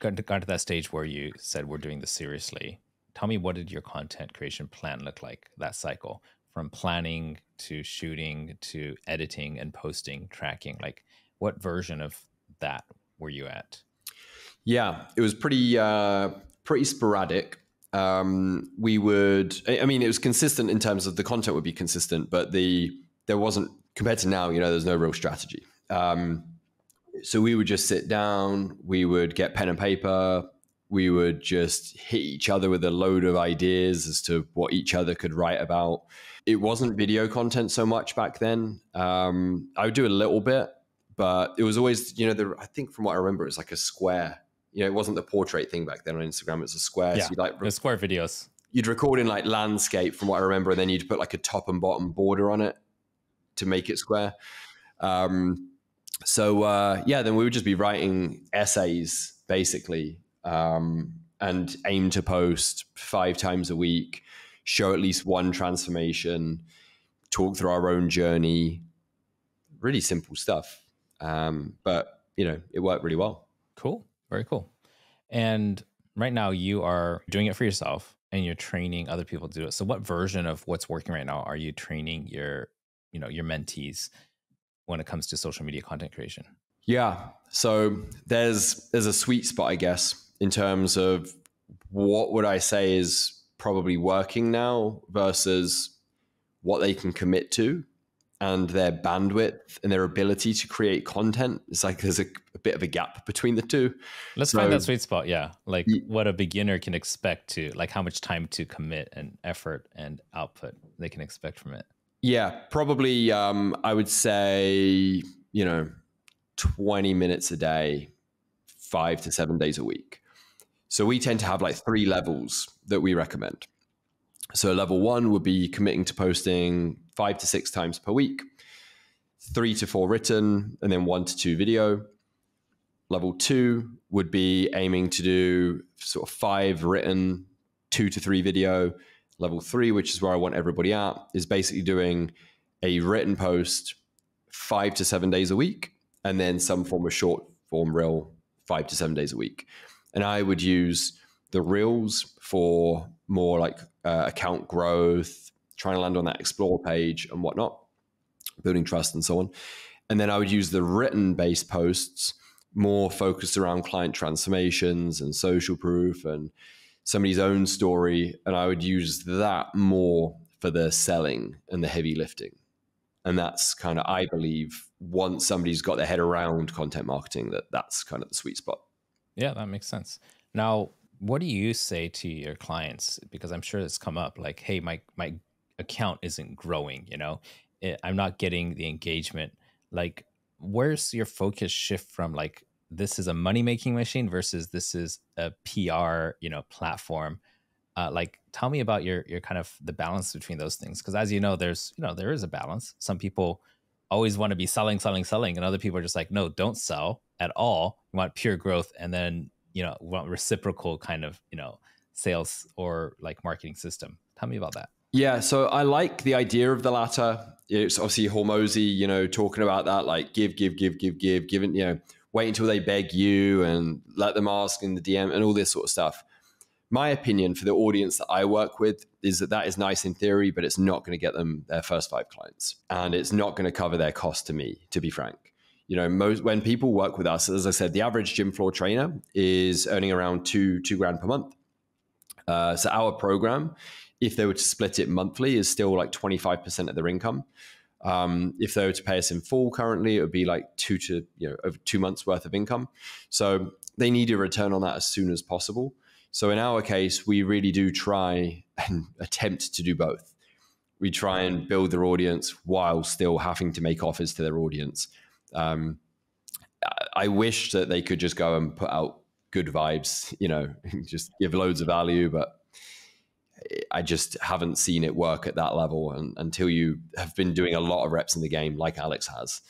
that stage where you said, we're doing this seriously, tell me, what did your content creation plan look like, that cycle from planning to shooting to editing and posting, tracking? Like, what version of that were you at? Yeah, it was pretty sporadic. It was consistent in terms of the content would be consistent, but there wasn't, compared to now, there's no real strategy. So we would just sit down, we would get pen and paper, we would just hit each other with a load of ideas as to what each other could write about. It wasn't video content so much back then. I would do a little bit, but it was always, I think from what I remember, it was like a square. It wasn't the portrait thing back then on Instagram. It was a square. Yeah, so the square videos. You'd record in like landscape from what I remember, and then you'd put like a top and bottom border on it to make it square. Then we would just be writing essays basically, and aim to post 5 times a week, show at least one transformation, talk through our own journey. Really simple stuff. But it worked really well. Cool. Very cool. And right now you are doing it for yourself and you're training other people to do it. So what version of what's working right now are you training your mentees when it comes to social media content creation? Yeah. So there's a sweet spot, I guess. in terms of what would I say is probably working now versus what they can commit to and their bandwidth and their ability to create content. It's like there's a bit of a gap between the two. Let's find that sweet spot. Yeah. Like what a beginner can expect to, like how much time to commit and effort and output they can expect from it. Yeah, probably I would say, 20 minutes a day, 5 to 7 days a week. So we tend to have like 3 levels that we recommend. So level 1 would be committing to posting 5 to 6 times per week, 3 to 4 written, and then 1 to 2 video. Level 2 would be aiming to do sort of 5 written, 2 to 3 video. Level 3, which is where I want everybody at, is basically doing a written post 5 to 7 days a week, and then some form of short form reel 5 to 7 days a week. And I would use the reels for more like account growth, trying to land on that explore page and whatnot, building trust and so on. And then I would use the written based posts more focused around client transformations and social proof and somebody's own story. And I would use that more for the selling and the heavy lifting. And that's kind of, I believe, once somebody's got their head around content marketing, that's kind of the sweet spot. Yeah, that makes sense. Now, what do you say to your clients? Because I'm sure it's come up like, hey, my account isn't growing, I'm not getting the engagement. Like, where's your focus shift from like, this is a money-making machine versus this is a PR, platform? Like, tell me about your kind of the balance between those things. Because as you know, there is a balance. Some people always want to be selling, and other people are just like, no, don't sell at all. You want pure growth, and then want reciprocal kind of sales or like marketing system. Tell me about that. Yeah, so I like the idea of the latter. It's obviously Hormozy, talking about that, like give, giving, wait until they beg you and let them ask in the DM and all this sort of stuff. My opinion for the audience that I work with is that is nice in theory, but it's not going to get them their first 5 clients. And it's not going to cover their cost to me, to be frank. When people work with us, as I said, the average gym floor trainer is earning around $2 grand per month. So our program, if they were to split it monthly, is still like 25% of their income. If they were to pay us in full currently, it would be like 2 months worth of income. So they need a return on that as soon as possible. So in our case, we really do try and attempt to do both. We try and build their audience while still having to make offers to their audience. I wish that they could just go and put out good vibes, just give loads of value, but I just haven't seen it work at that level until you have been doing a lot of reps in the game like Alex has.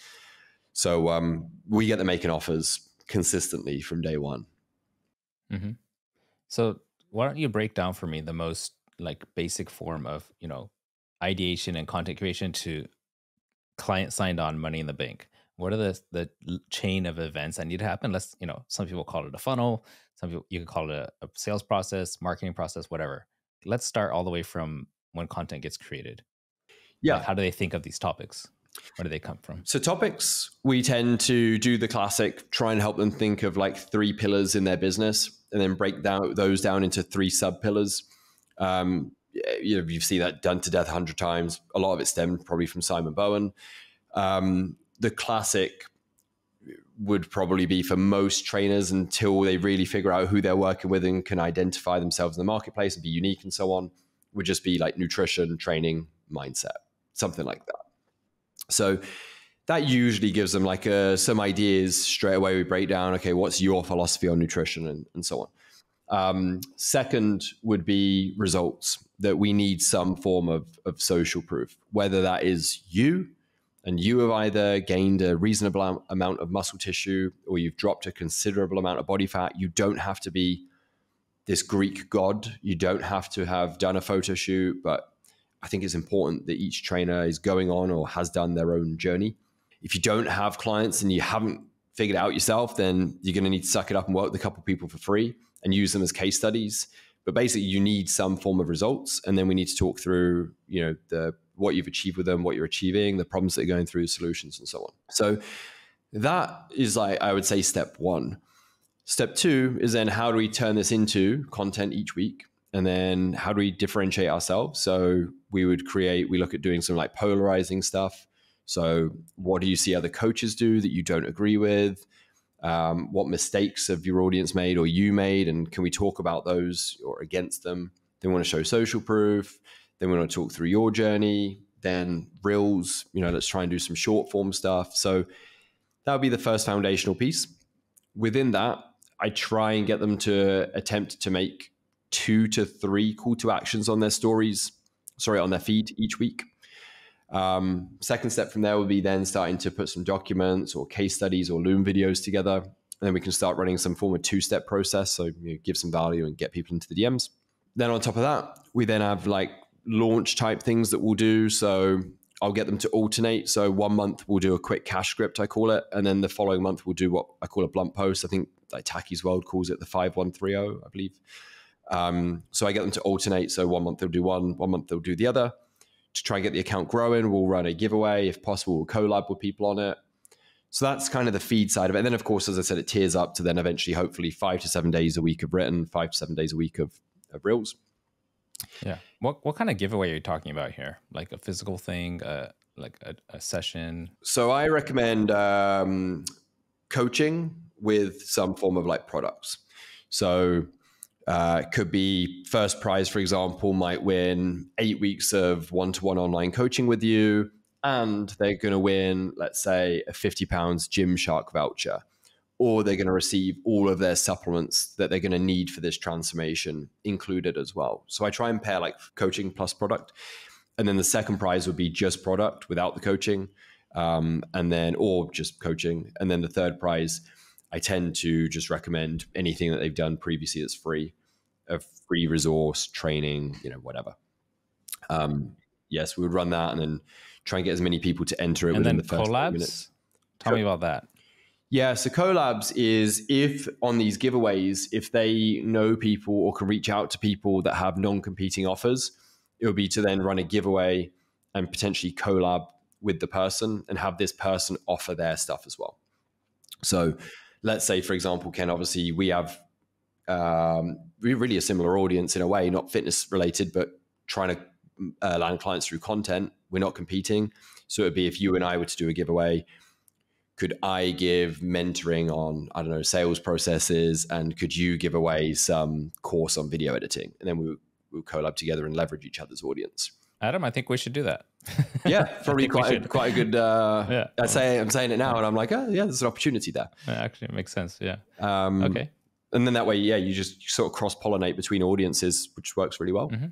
So we get them making offers consistently from day one. Mm-hmm. So why don't you break down for me the most like basic form of, ideation and content creation to client signed on money in the bank? What are the chain of events that need to happen? Some people call it a funnel. Some people, you can call it a sales process, marketing process, whatever. Let's start all the way from when content gets created. Yeah. Like, how do they think of these topics? Where do they come from? So topics, we tend to do the classic, try and help them think of like 3 pillars in their business and then break those down into 3 sub pillars. You've seen that done to death 100 times. A lot of it stemmed probably from Simon Bowen. The classic would probably be for most trainers until they really figure out who they're working with and can identify themselves in the marketplace and be unique and so on, would just be like nutrition, training, mindset, something like that. So that usually gives them like some ideas straight away. We break down, okay, what's your philosophy on nutrition and so on. Second would be results, that we need some form of social proof, whether that is you and you have either gained a reasonable amount of muscle tissue or you've dropped a considerable amount of body fat. You don't have to be this Greek god. You don't have to have done a photo shoot, but I think it's important that each trainer is going on or has done their own journey. If you don't have clients and you haven't figured it out yourself, then you're going to need to suck it up and work with a couple of people for free and use them as case studies. But basically, you need some form of results. And then we need to talk through, what you've achieved with them, what you're achieving, the problems that you're going through, solutions, and so on. So that is like, I would say, step 1. Step 2 is then how do we turn this into content each week? And then how do we differentiate ourselves? So we look at doing some like polarizing stuff. So what do you see other coaches do that you don't agree with? What mistakes have your audience made or you made? And can we talk about those or against them? Then we want to show social proof. Then we want to talk through your journey. Then reels, let's try and do some short form stuff. So that would be the first foundational piece. Within that, I try and get them to attempt to make 2 to 3 call to actions on their on their feed each week. Second step from there would be then starting to put some documents or case studies or Loom videos together. And then we can start running some form of 2-step process. So give some value and get people into the DMs. Then on top of that, we then have like launch type things that we'll do. So I'll get them to alternate. So 1 month we'll do a quick cash script, I call it. And then the following month we'll do what I call a blunt post. I think like Taki's World calls it the 5130, I believe. So I get them to alternate. So 1 month they'll do one month they'll do the other. To try and get the account growing, we'll run a giveaway. If possible, we'll collab with people on it. So that's kind of the feed side of it. And then, of course, as I said, it tiers up to then eventually, hopefully, 5 to 7 days a week of written, 5 to 7 days a week of reels. Yeah. What kind of giveaway are you talking about here? Like a physical thing, like a session? So I recommend coaching with some form of like products. So it could be first prize, for example, might win 8 weeks of one-to-one online coaching with you. And they're going to win, let's say, a £50 Gymshark voucher. Or they're going to receive all of their supplements that they're going to need for this transformation included as well. So I try and pair like coaching plus product. And then the second prize would be just product without the coaching, or just coaching. And then the third prize, I tend to just recommend anything that they've done previously that's free, a free resource, training, whatever. Yes, we would run that and then try and get as many people to enter it within the first 5 minutes. Tell me about that. Yeah, so collabs is if on these giveaways, if they know people or can reach out to people that have non-competing offers, it would be to then run a giveaway and potentially collab with the person and have this person offer their stuff as well. So let's say, for example, Ken, obviously we have we're really a similar audience in a way, not fitness related, but trying to land clients through content. We're not competing. So it would be if you and I were to do a giveaway, could I give mentoring on, I don't know, sales processes, and could you give away some course on video editing? And then we'll collab together and leverage each other's audience. Adam, I think we should do that. Yeah, probably quite a good, yeah. I'm saying it now and I'm like, oh yeah, there's an opportunity there. Actually, it makes sense. Yeah. Okay. And then that way, yeah, you sort of cross-pollinate between audiences, which works really well. Mm-hmm.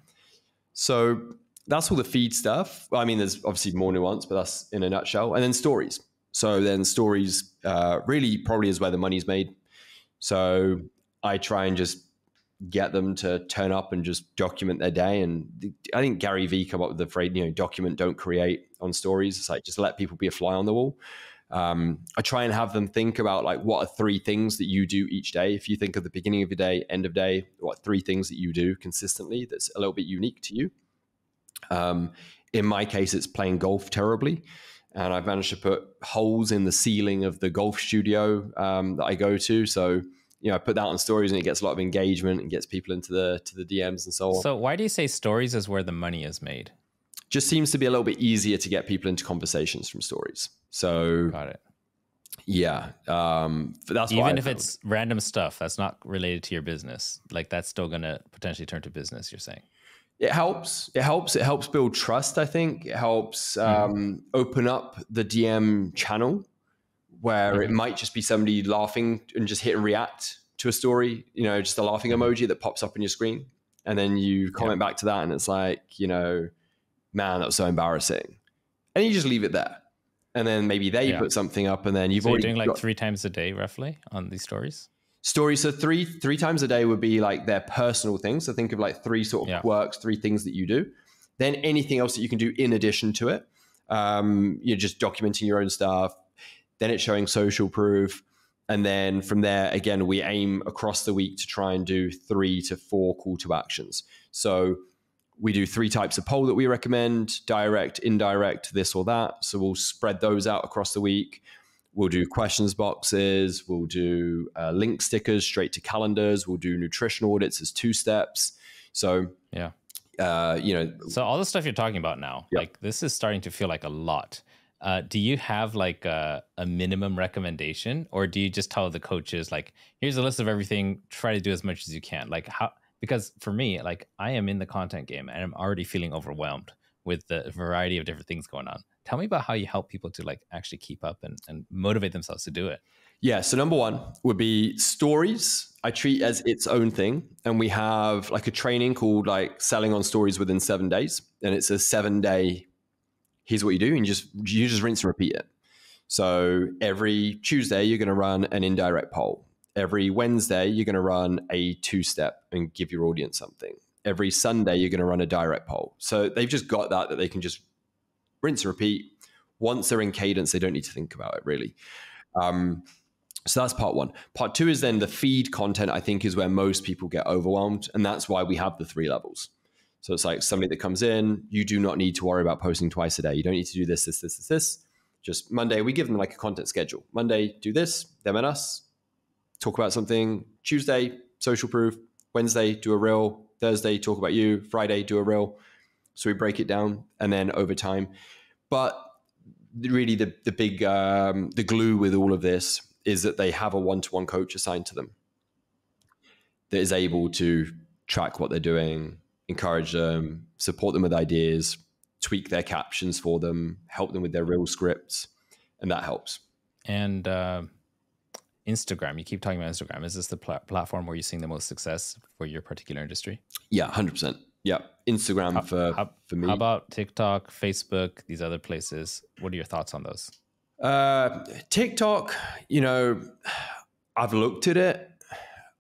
So that's all the feed stuff. I mean, there's obviously more nuance, but that's in a nutshell. And then stories. So then stories really probably is where the money's made. So I try and just get them to turn up and just document their day. And I think Gary Vee come up with the phrase, document, don't create on stories. It's like, just let people be a fly on the wall. I try and have them think about like, what are 3 things that you do each day? If you think of the beginning of your day, end of day, what 3 things that you do consistently that's a little bit unique to you? In my case, it's playing golf terribly. And I've managed to put holes in the ceiling of the golf studio that I go to. So, I put that on stories and it gets a lot of engagement and gets people into the DMs and so on. So why do you say stories is where the money is made? Just seems to be a little bit easier to get people into conversations from stories. So got it. Yeah. That's even if it's random stuff that's not related to your business, like that's still going to potentially turn to business, you're saying? It helps. It helps build trust, I think. It helps open up the DM channel where it might just be somebody laughing and just hit and react to a story, just a laughing emoji that pops up on your screen. And then you comment back to that and it's like, man, that was so embarrassing. And you just leave it there. And then maybe they put something up and then you're doing like 3 times a day roughly on these stories? Stories. So three times a day would be like their personal things. So think of like 3 sort of quirks, 3 things that you do. Then anything else that you can do in addition to it. You're just documenting your own stuff. Then it's showing social proof. And then from there, again, we aim across the week to try and do 3 to 4 call to actions. So we do 3 types of poll that we recommend: direct, indirect, this or that. So we'll spread those out across the week. we'll do questions boxes, we'll do link stickers straight to calendars, we'll do nutrition audits as 2 steps. So yeah, so all the stuff you're talking about now, like this is starting to feel like a lot. Do you have like a minimum recommendation, or do you just tell the coaches like, here's a list of everything, try to do as much as you can? Like how, because for me, like I am in the content game and I'm already feeling overwhelmed with the variety of different things going on. Tell me about how you help people to like actually keep up and motivate themselves to do it. Yeah. So number 1 would be stories. I treat as its own thing. And we have like a training called like selling on stories within 7 days. And it's a 7-day, here's what you do. And you just rinse and repeat it. So every Tuesday, you're going to run an indirect poll. Every Wednesday, you're going to run a 2-step and give your audience something. Every Sunday, you're going to run a direct poll. So they've just got that they can just rinse and repeat. Once they're in cadence, they don't need to think about it really. So that's part 1. Part 2 is then the feed content, I think, is where most people get overwhelmed. And that's why we have the 3 levels. So it's like somebody that comes in, you do not need to worry about posting twice a day. You don't need to do this. Just Monday, we give them like a content schedule. Monday, do this, them and us, talk about something. Tuesday, social proof. Wednesday, do a reel. Thursday, talk about you. Friday, do a reel. So we break it down and then over time. But really the big, the glue with all of this is that they have a one-to-one coach assigned to them that is able to track what they're doing, encourage them, support them with ideas, tweak their captions for them, help them with their real scripts, and that helps. And Instagram, you keep talking about Instagram. Is this the platform where you're seeing the most success for your particular industry? Yeah, 100%. Yeah, Instagram for me. How about TikTok, Facebook, these other places? What are your thoughts on those? TikTok, I've looked at it.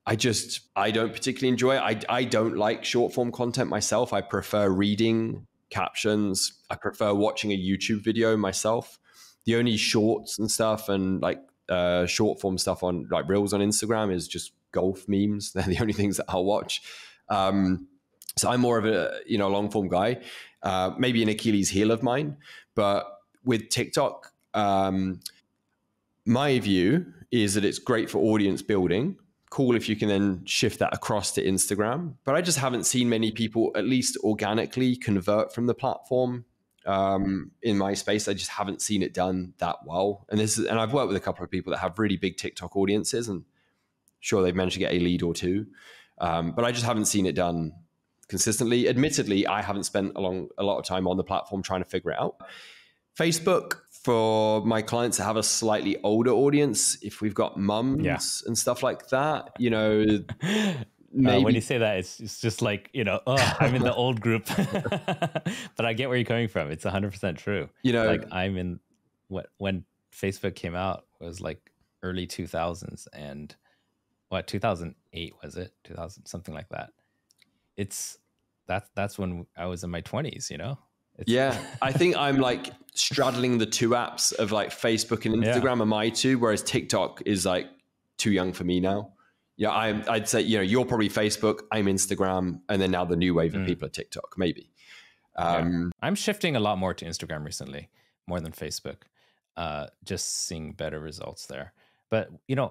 I don't particularly enjoy it. I don't like short form content myself. I prefer reading captions. I prefer watching a YouTube video myself. The only shorts and stuff and like short form stuff on like reels on Instagram is just golf memes. They're the only things that I'll watch. So I'm more of a long form guy. Maybe an Achilles heel of mine, but with TikTok, my view is that it's great for audience building. Cool if you can then shift that across to Instagram. But I just haven't seen many people, at least organically, convert from the platform. In my space, I just haven't seen it done that well. And I've worked with a couple of people that have really big TikTok audiences, and sure, they've managed to get a lead or 2. But I just haven't seen it done consistently. Admittedly, I haven't spent a lot of time on the platform trying to figure it out. Facebook, for my clients that have a slightly older audience, if we've got mums and stuff like that, maybe. When you say that, it's just like, I'm in the old group, but I get where you're coming from. It's 100% true. Like I'm in when Facebook came out was like early 2000s and 2008 was it? 2000, something like that. That's when I was in my 20s, I think I'm like straddling the 2 apps of like Facebook and Instagram are my 2, whereas TikTok is like too young for me now. Yeah, I'd say, you're probably Facebook, I'm Instagram, and then now the new wave of people are TikTok, maybe. I'm shifting a lot more to Instagram recently, more than Facebook, just seeing better results there. But,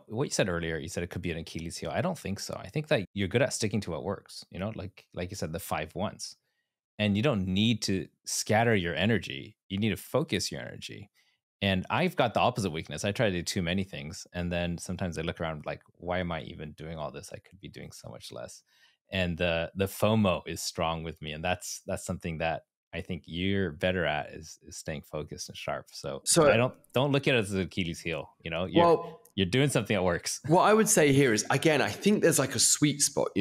what you said earlier, you said it could be an Achilles heel. I don't think so. I think that you're good at sticking to what works, like you said, the 5 once. And you don't need to scatter your energy. You need to focus your energy. And I've got the opposite weakness. I try to do too many things. And then sometimes I look around like, why am I even doing all this? I could be doing so much less. And the FOMO is strong with me. And that's something that I think you're better at is staying focused and sharp. So I don't look at it as an Achilles heel. You're doing something that works. What I would say here is, again, I think there's like a sweet spot,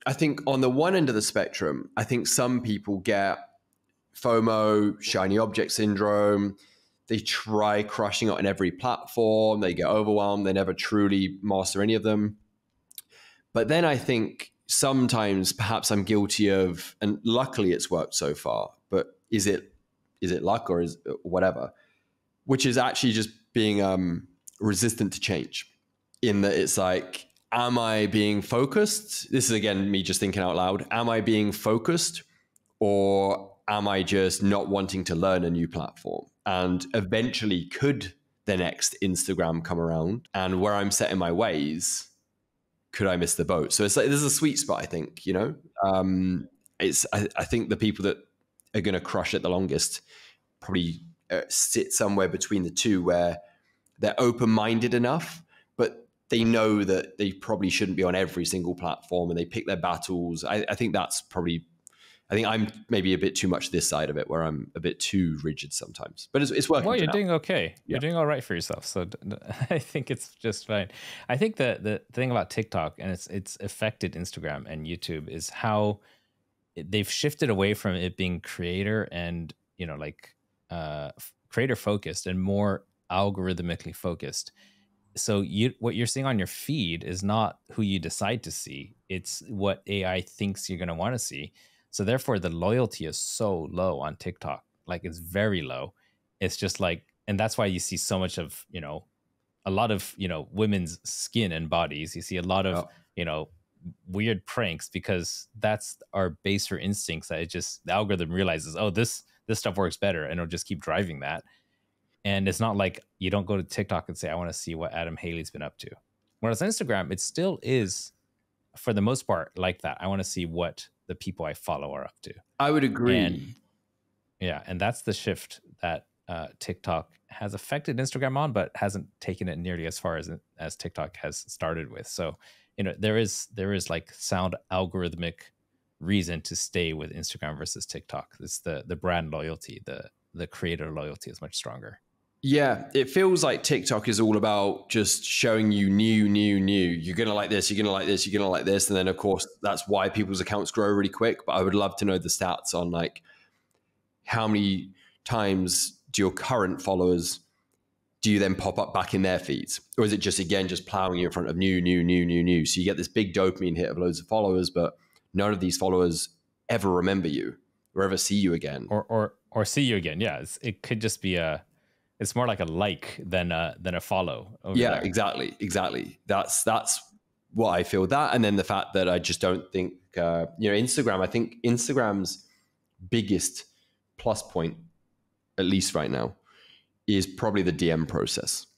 I think on the one end of the spectrum, I think some people get FOMO, shiny object syndrome. They try crushing it on every platform. They get overwhelmed. They never truly master any of them. But then I think sometimes perhaps I'm guilty of, and luckily it's worked so far, but is it luck or is it whatever, which is actually just being resistant to change, in that it's like, am I being focused? This is, again, me just thinking out loud. Am I being focused, or am I just not wanting to learn a new platform? And eventually, could the next Instagram come around, and where I'm set in my ways, could I miss the boat? So it's like, there's a sweet spot, I think, you know. I think the people that are going to crush it the longest probably sit somewhere between the two, where they're open-minded enough, but they know that they probably shouldn't be on every single platform, and they pick their battles. I think that's probably, I think I'm maybe a bit too much this side of it, where I'm a bit too rigid sometimes, but it's working. Well, you're now. doing okay. You're doing all right for yourself. So I think it's just fine. I think the thing about TikTok and it's affected Instagram and YouTube is how they've shifted away from it being creator and, you know, like creator focused and more algorithmically focused. So what you're seeing on your feed is not who you decide to see. It's what AI thinks you're going to want to see. So therefore, the loyalty is so low on TikTok. Like, it's very low. It's just like, and that's why you see so much of, you know, a lot of, you know, women's skin and bodies. You see a lot of, you know, weird pranks, because that's our baser instincts. That it just, the algorithm realizes, oh, this stuff works better, and it'll just keep driving that. And it's not like you don't go to TikTok and say, I want to see what Adam Hayley's been up to. Whereas Instagram, it still is, for the most part, like that. I want to see what the people I follow are up to. I would agree. And that's the shift that TikTok has affected Instagram on, but hasn't taken it nearly as far as TikTok has started with. So, you know, there is like sound algorithmic reason to stay with Instagram versus TikTok. It's the brand loyalty, the creator loyalty is much stronger. Yeah, it feels like TikTok is all about just showing you new. You're going to like this, you're going to like this, you're going to like this. And then, of course, that's why people's accounts grow really quick. But I would love to know the stats on, like, how many times do your current followers, do you then pop up back in their feeds? Or is it just, again, just plowing you in front of new? So you get this big dopamine hit of loads of followers, but none of these followers ever remember you or ever see you again. Or see you again. Yeah, it could just be it's more like a like than a follow. Yeah, there. exactly. That's what I feel. That, and then the fact that I just don't think, you know, Instagram, I think Instagram's biggest plus point, at least right now, is probably the DM process.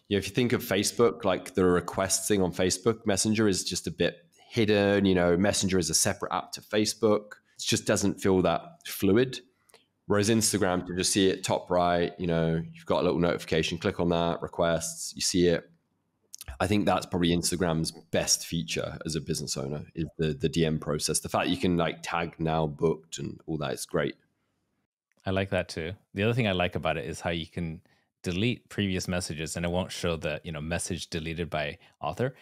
You know, if you think of Facebook, like the request thing on Facebook, Messenger is just a bit hidden. You know, Messenger is a separate app to Facebook. It just doesn't feel that fluid. Whereas Instagram, to just see it top right, you know, you've got a little notification, click on that, requests, you see it. I think that's probably Instagram's best feature as a business owner, is the DM process. The fact you can, like, tag now booked and all that is great. I like that too. The other thing I like about it is how you can delete previous messages and it won't show the, you know, message deleted by author.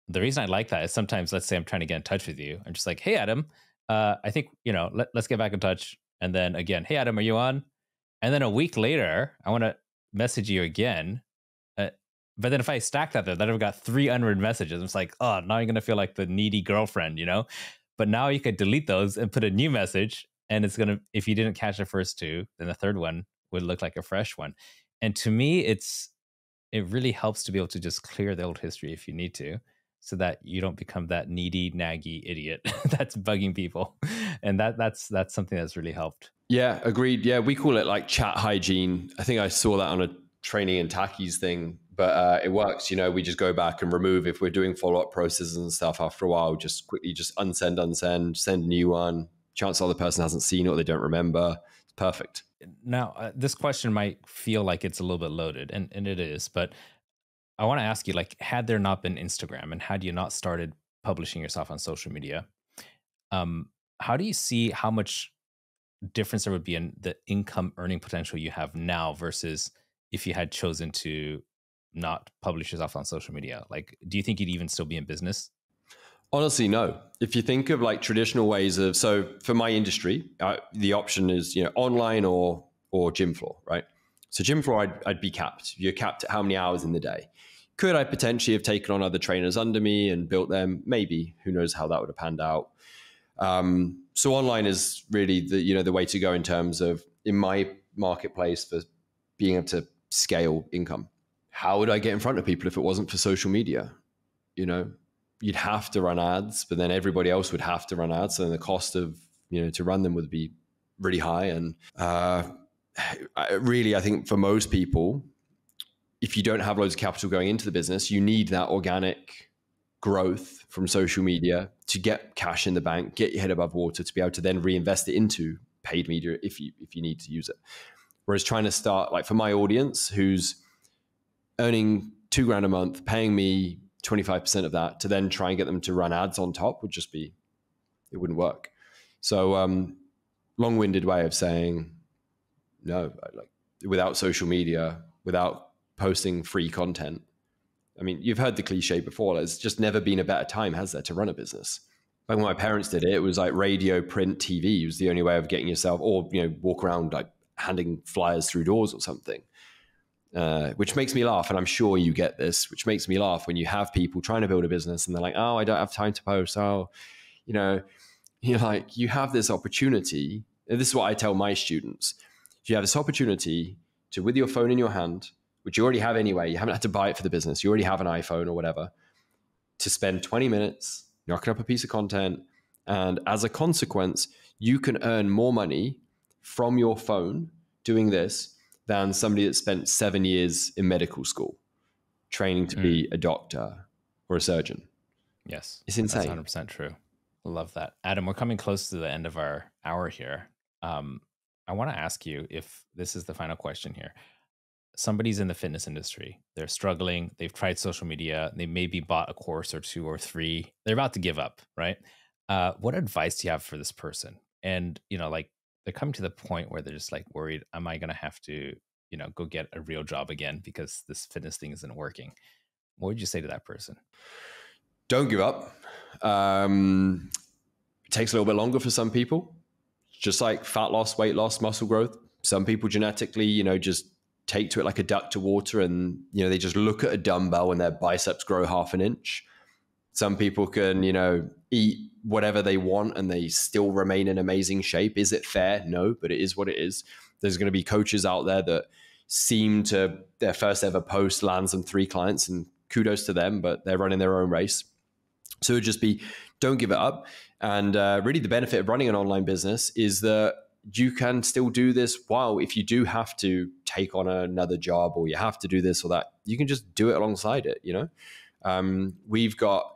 The reason I like that is sometimes, let's say I'm trying to get in touch with you. I'm just like, hey, Adam, I think, you know, let's get back in touch. And then again, hey, Adam, are you on? And then a week later, I want to message you again. But then if I stack that there, then I've got 3 unread messages. It's like, oh, now you're going to feel like the needy girlfriend, you know? But now you could delete those and put a new message. And it's going to, if you didn't catch the first 2, then the third one would look like a fresh one. And to me, it really helps to be able to just clear the old history if you need to, so that you don't become that needy, naggy idiot that's bugging people. And that's something that's really helped. Yeah, agreed. Yeah, we call it like chat hygiene. I think I saw that on a training and Taki's thing, but it works. You know, we just go back and remove, if we're doing follow-up processes and stuff, after a while, just quickly just unsend, send a new one. Chances are the person hasn't seen it or they don't remember. It's perfect. Now, this question might feel like it's a little bit loaded, and it is, but I want to ask you, like, had there not been Instagram and had you not started publishing yourself on social media, how do you see how much difference there would be in the income earning potential you have now versus if you had chosen to not publish yourself on social media? Like, do you think you'd even still be in business? Honestly, no. If you think of like traditional ways of, so for my industry, the option is, you know, online or gym floor, right? So gym floor, I'd be capped. You're capped at how many hours in the day. Could I potentially have taken on other trainers under me and built them? Maybe. Who knows how that would have panned out. So online is really the way to go in terms of, in my marketplace, for being able to scale income. How would I get in front of people if it wasn't for social media? You know, you'd have to run ads, but then everybody else would have to run ads. So then the cost of, to run them would be really high. And really, I think for most people, if you don't have loads of capital going into the business, you need that organic growth from social media to get cash in the bank, get your head above water, to be able to then reinvest it into paid media if you need to use it. Whereas trying to start, like for my audience who's earning $2,000 a month, paying me 25% of that, to then try and get them to run ads on top would just be, it wouldn't work. So long-winded way of saying no, like without social media, without posting free content. I mean, you've heard the cliche before. There's just never been a better time, has there, to run a business? Like when my parents did it, it was like radio, print, TV was the only way of getting yourself, or, you know, walk around like handing flyers through doors or something, which makes me laugh. And I'm sure you get this, which makes me laugh when you have people trying to build a business and they're like, oh, I don't have time to post. Oh, you know, you're like, you have this opportunity. And this is what I tell my students. You have this opportunity to, with your phone in your hand, which you already have anyway, you haven't had to buy it for the business, you already have an iPhone or whatever, to spend 20 minutes knocking up a piece of content. And as a consequence, you can earn more money from your phone doing this than somebody that spent 7 years in medical school training to be a doctor or a surgeon. Yes. It's insane. That's 100% true. I love that. Adam, we're coming close to the end of our hour here. I want to ask you, if this is the final question here. Somebody's in the fitness industry, they're struggling, they've tried social media, they maybe bought a course or 2 or 3, they're about to give up, right? What advice do you have for this person? And, you know, like they're coming to the point where they're just like worried, am I going to have to, you know, go get a real job again because this fitness thing isn't working? What would you say to that person? Don't give up. It takes a little bit longer for some people, just like fat loss, weight loss, muscle growth. Some people genetically, you know, just take to it like a duck to water, and, you know, they just look at a dumbbell and their biceps grow half an inch. Some people can, you know, eat whatever they want and they still remain in amazing shape. Is it fair? No, but it is what it is. There's going to be coaches out there that seem to, their first ever post lands them 3 clients, and kudos to them, but they're running their own race. So it would just be, don't give it up. And really the benefit of running an online business is that you can still do this while, if you do have to take on another job or you have to do this or that, you can just do it alongside it, you know? We've got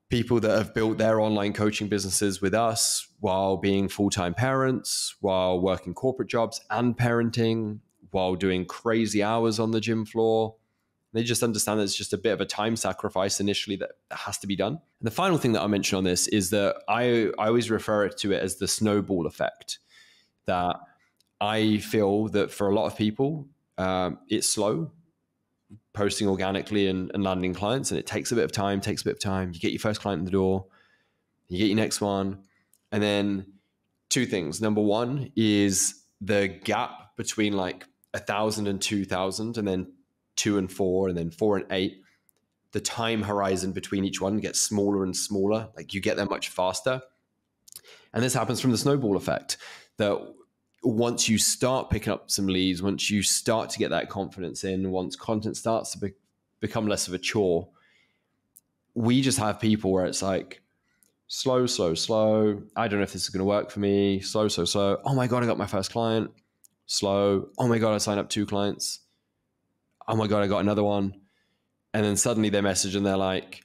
people that have built their online coaching businesses with us while being full-time parents, while working corporate jobs and parenting, while doing crazy hours on the gym floor. They just understand that it's just a bit of a time sacrifice initially that has to be done. And the final thing that I'll mention on this is that I always refer to it as the snowball effect. That I feel that for a lot of people, it's slow posting organically and landing clients, and it takes a bit of time, You get your first client in the door, you get your next one. And then 2 things. Number one is the gap between like 1,000 and 2,000, and then 2 and 4, and then 4 and 8. The time horizon between each one gets smaller and smaller. Like you get there much faster. And this happens from the snowball effect, that once you start picking up some leads, once you start to get that confidence in, once content starts to become less of a chore, we just have people where it's like slow. I don't know if this is going to work for me. Slow. Oh my God, I got my first client. Slow. Oh my God, I signed up 2 clients. Oh my God, I got another one. And then suddenly they message and they're like,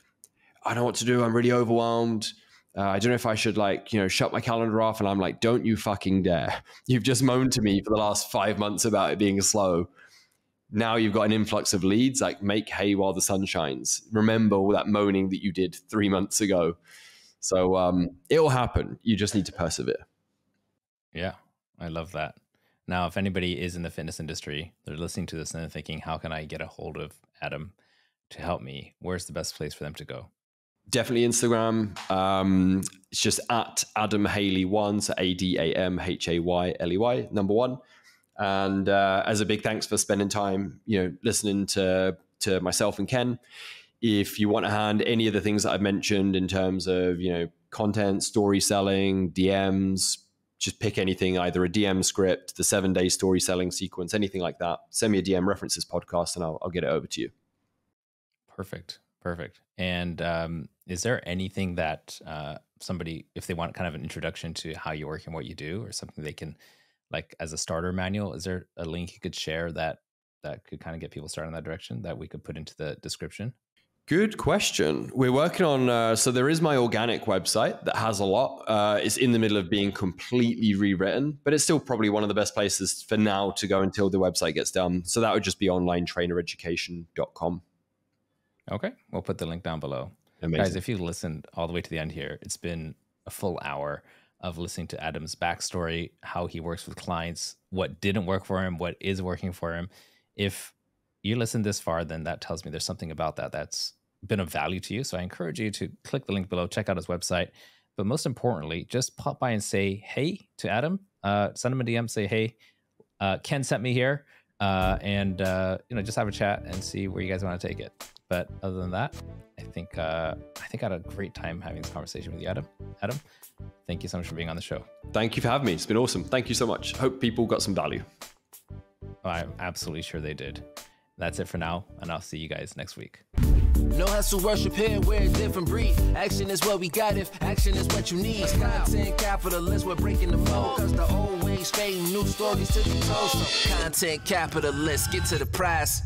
I don't know what to do. I'm really overwhelmed. I don't know if I should, like, you know, shut my calendar off. And I'm like, don't you fucking dare. You've just moaned to me for the last 5 months about it being slow. Now you've got an influx of leads. Like, make hay while the sun shines. Remember all that moaning that you did 3 months ago. So it'll happen. You just need to persevere. Yeah, I love that. Now, if anybody is in the fitness industry, they're listening to this and they're thinking, how can I get a hold of Adam to help me? Where's the best place for them to go? Definitely Instagram. It's just at Adam Hayley 1, so ADAMHAYLEY, number 1. And as a big thanks for spending time, you know, listening to myself and Ken. If you want to hand any of the things that I've mentioned in terms of, you know, content, story selling, DMs, just pick anything, either a DM script, the 7-day story selling sequence, anything like that. Send me a DM, reference this podcast, and I'll get it over to you. Perfect. And is there anything that somebody, if they want kind of an introduction to how you work and what you do, or something they can, like as a starter manual, is there a link you could share that that could kind of get people started in that direction that we could put into the description? Good question. We're working on, so there is my organic website that has a lot. It's in the middle of being completely rewritten, but it's still probably one of the best places for now to go until the website gets done. So that would just be onlinetrainereducation.com. Okay. We'll put the link down below. Amazing. Guys, if you listened all the way to the end here, it's been a full hour of listening to Adam's backstory, how he works with clients, what didn't work for him, what is working for him. If you listened this far, then that tells me there's something about that that's been of value to you. So I encourage you to click the link below, check out his website. But most importantly, just pop by and say hey to Adam. Send him a DM, say hey, Ken sent me here, and just have a chat and see where you guys want to take it. But other than that, I think I had a great time having this conversation with you, Adam. Adam, thank you so much for being on the show. Thank you for having me. It's been awesome. Thank you so much. Hope people got some value. Oh, I'm absolutely sure they did. That's it for now, and I'll see you guys next week. No hustle, worship here, we're a different breed. Action is what we got if action is what you need. Content capitalists, we're breaking the mold. Cause the old ways fading, new stories to be told. So content capitalists, get to the prize.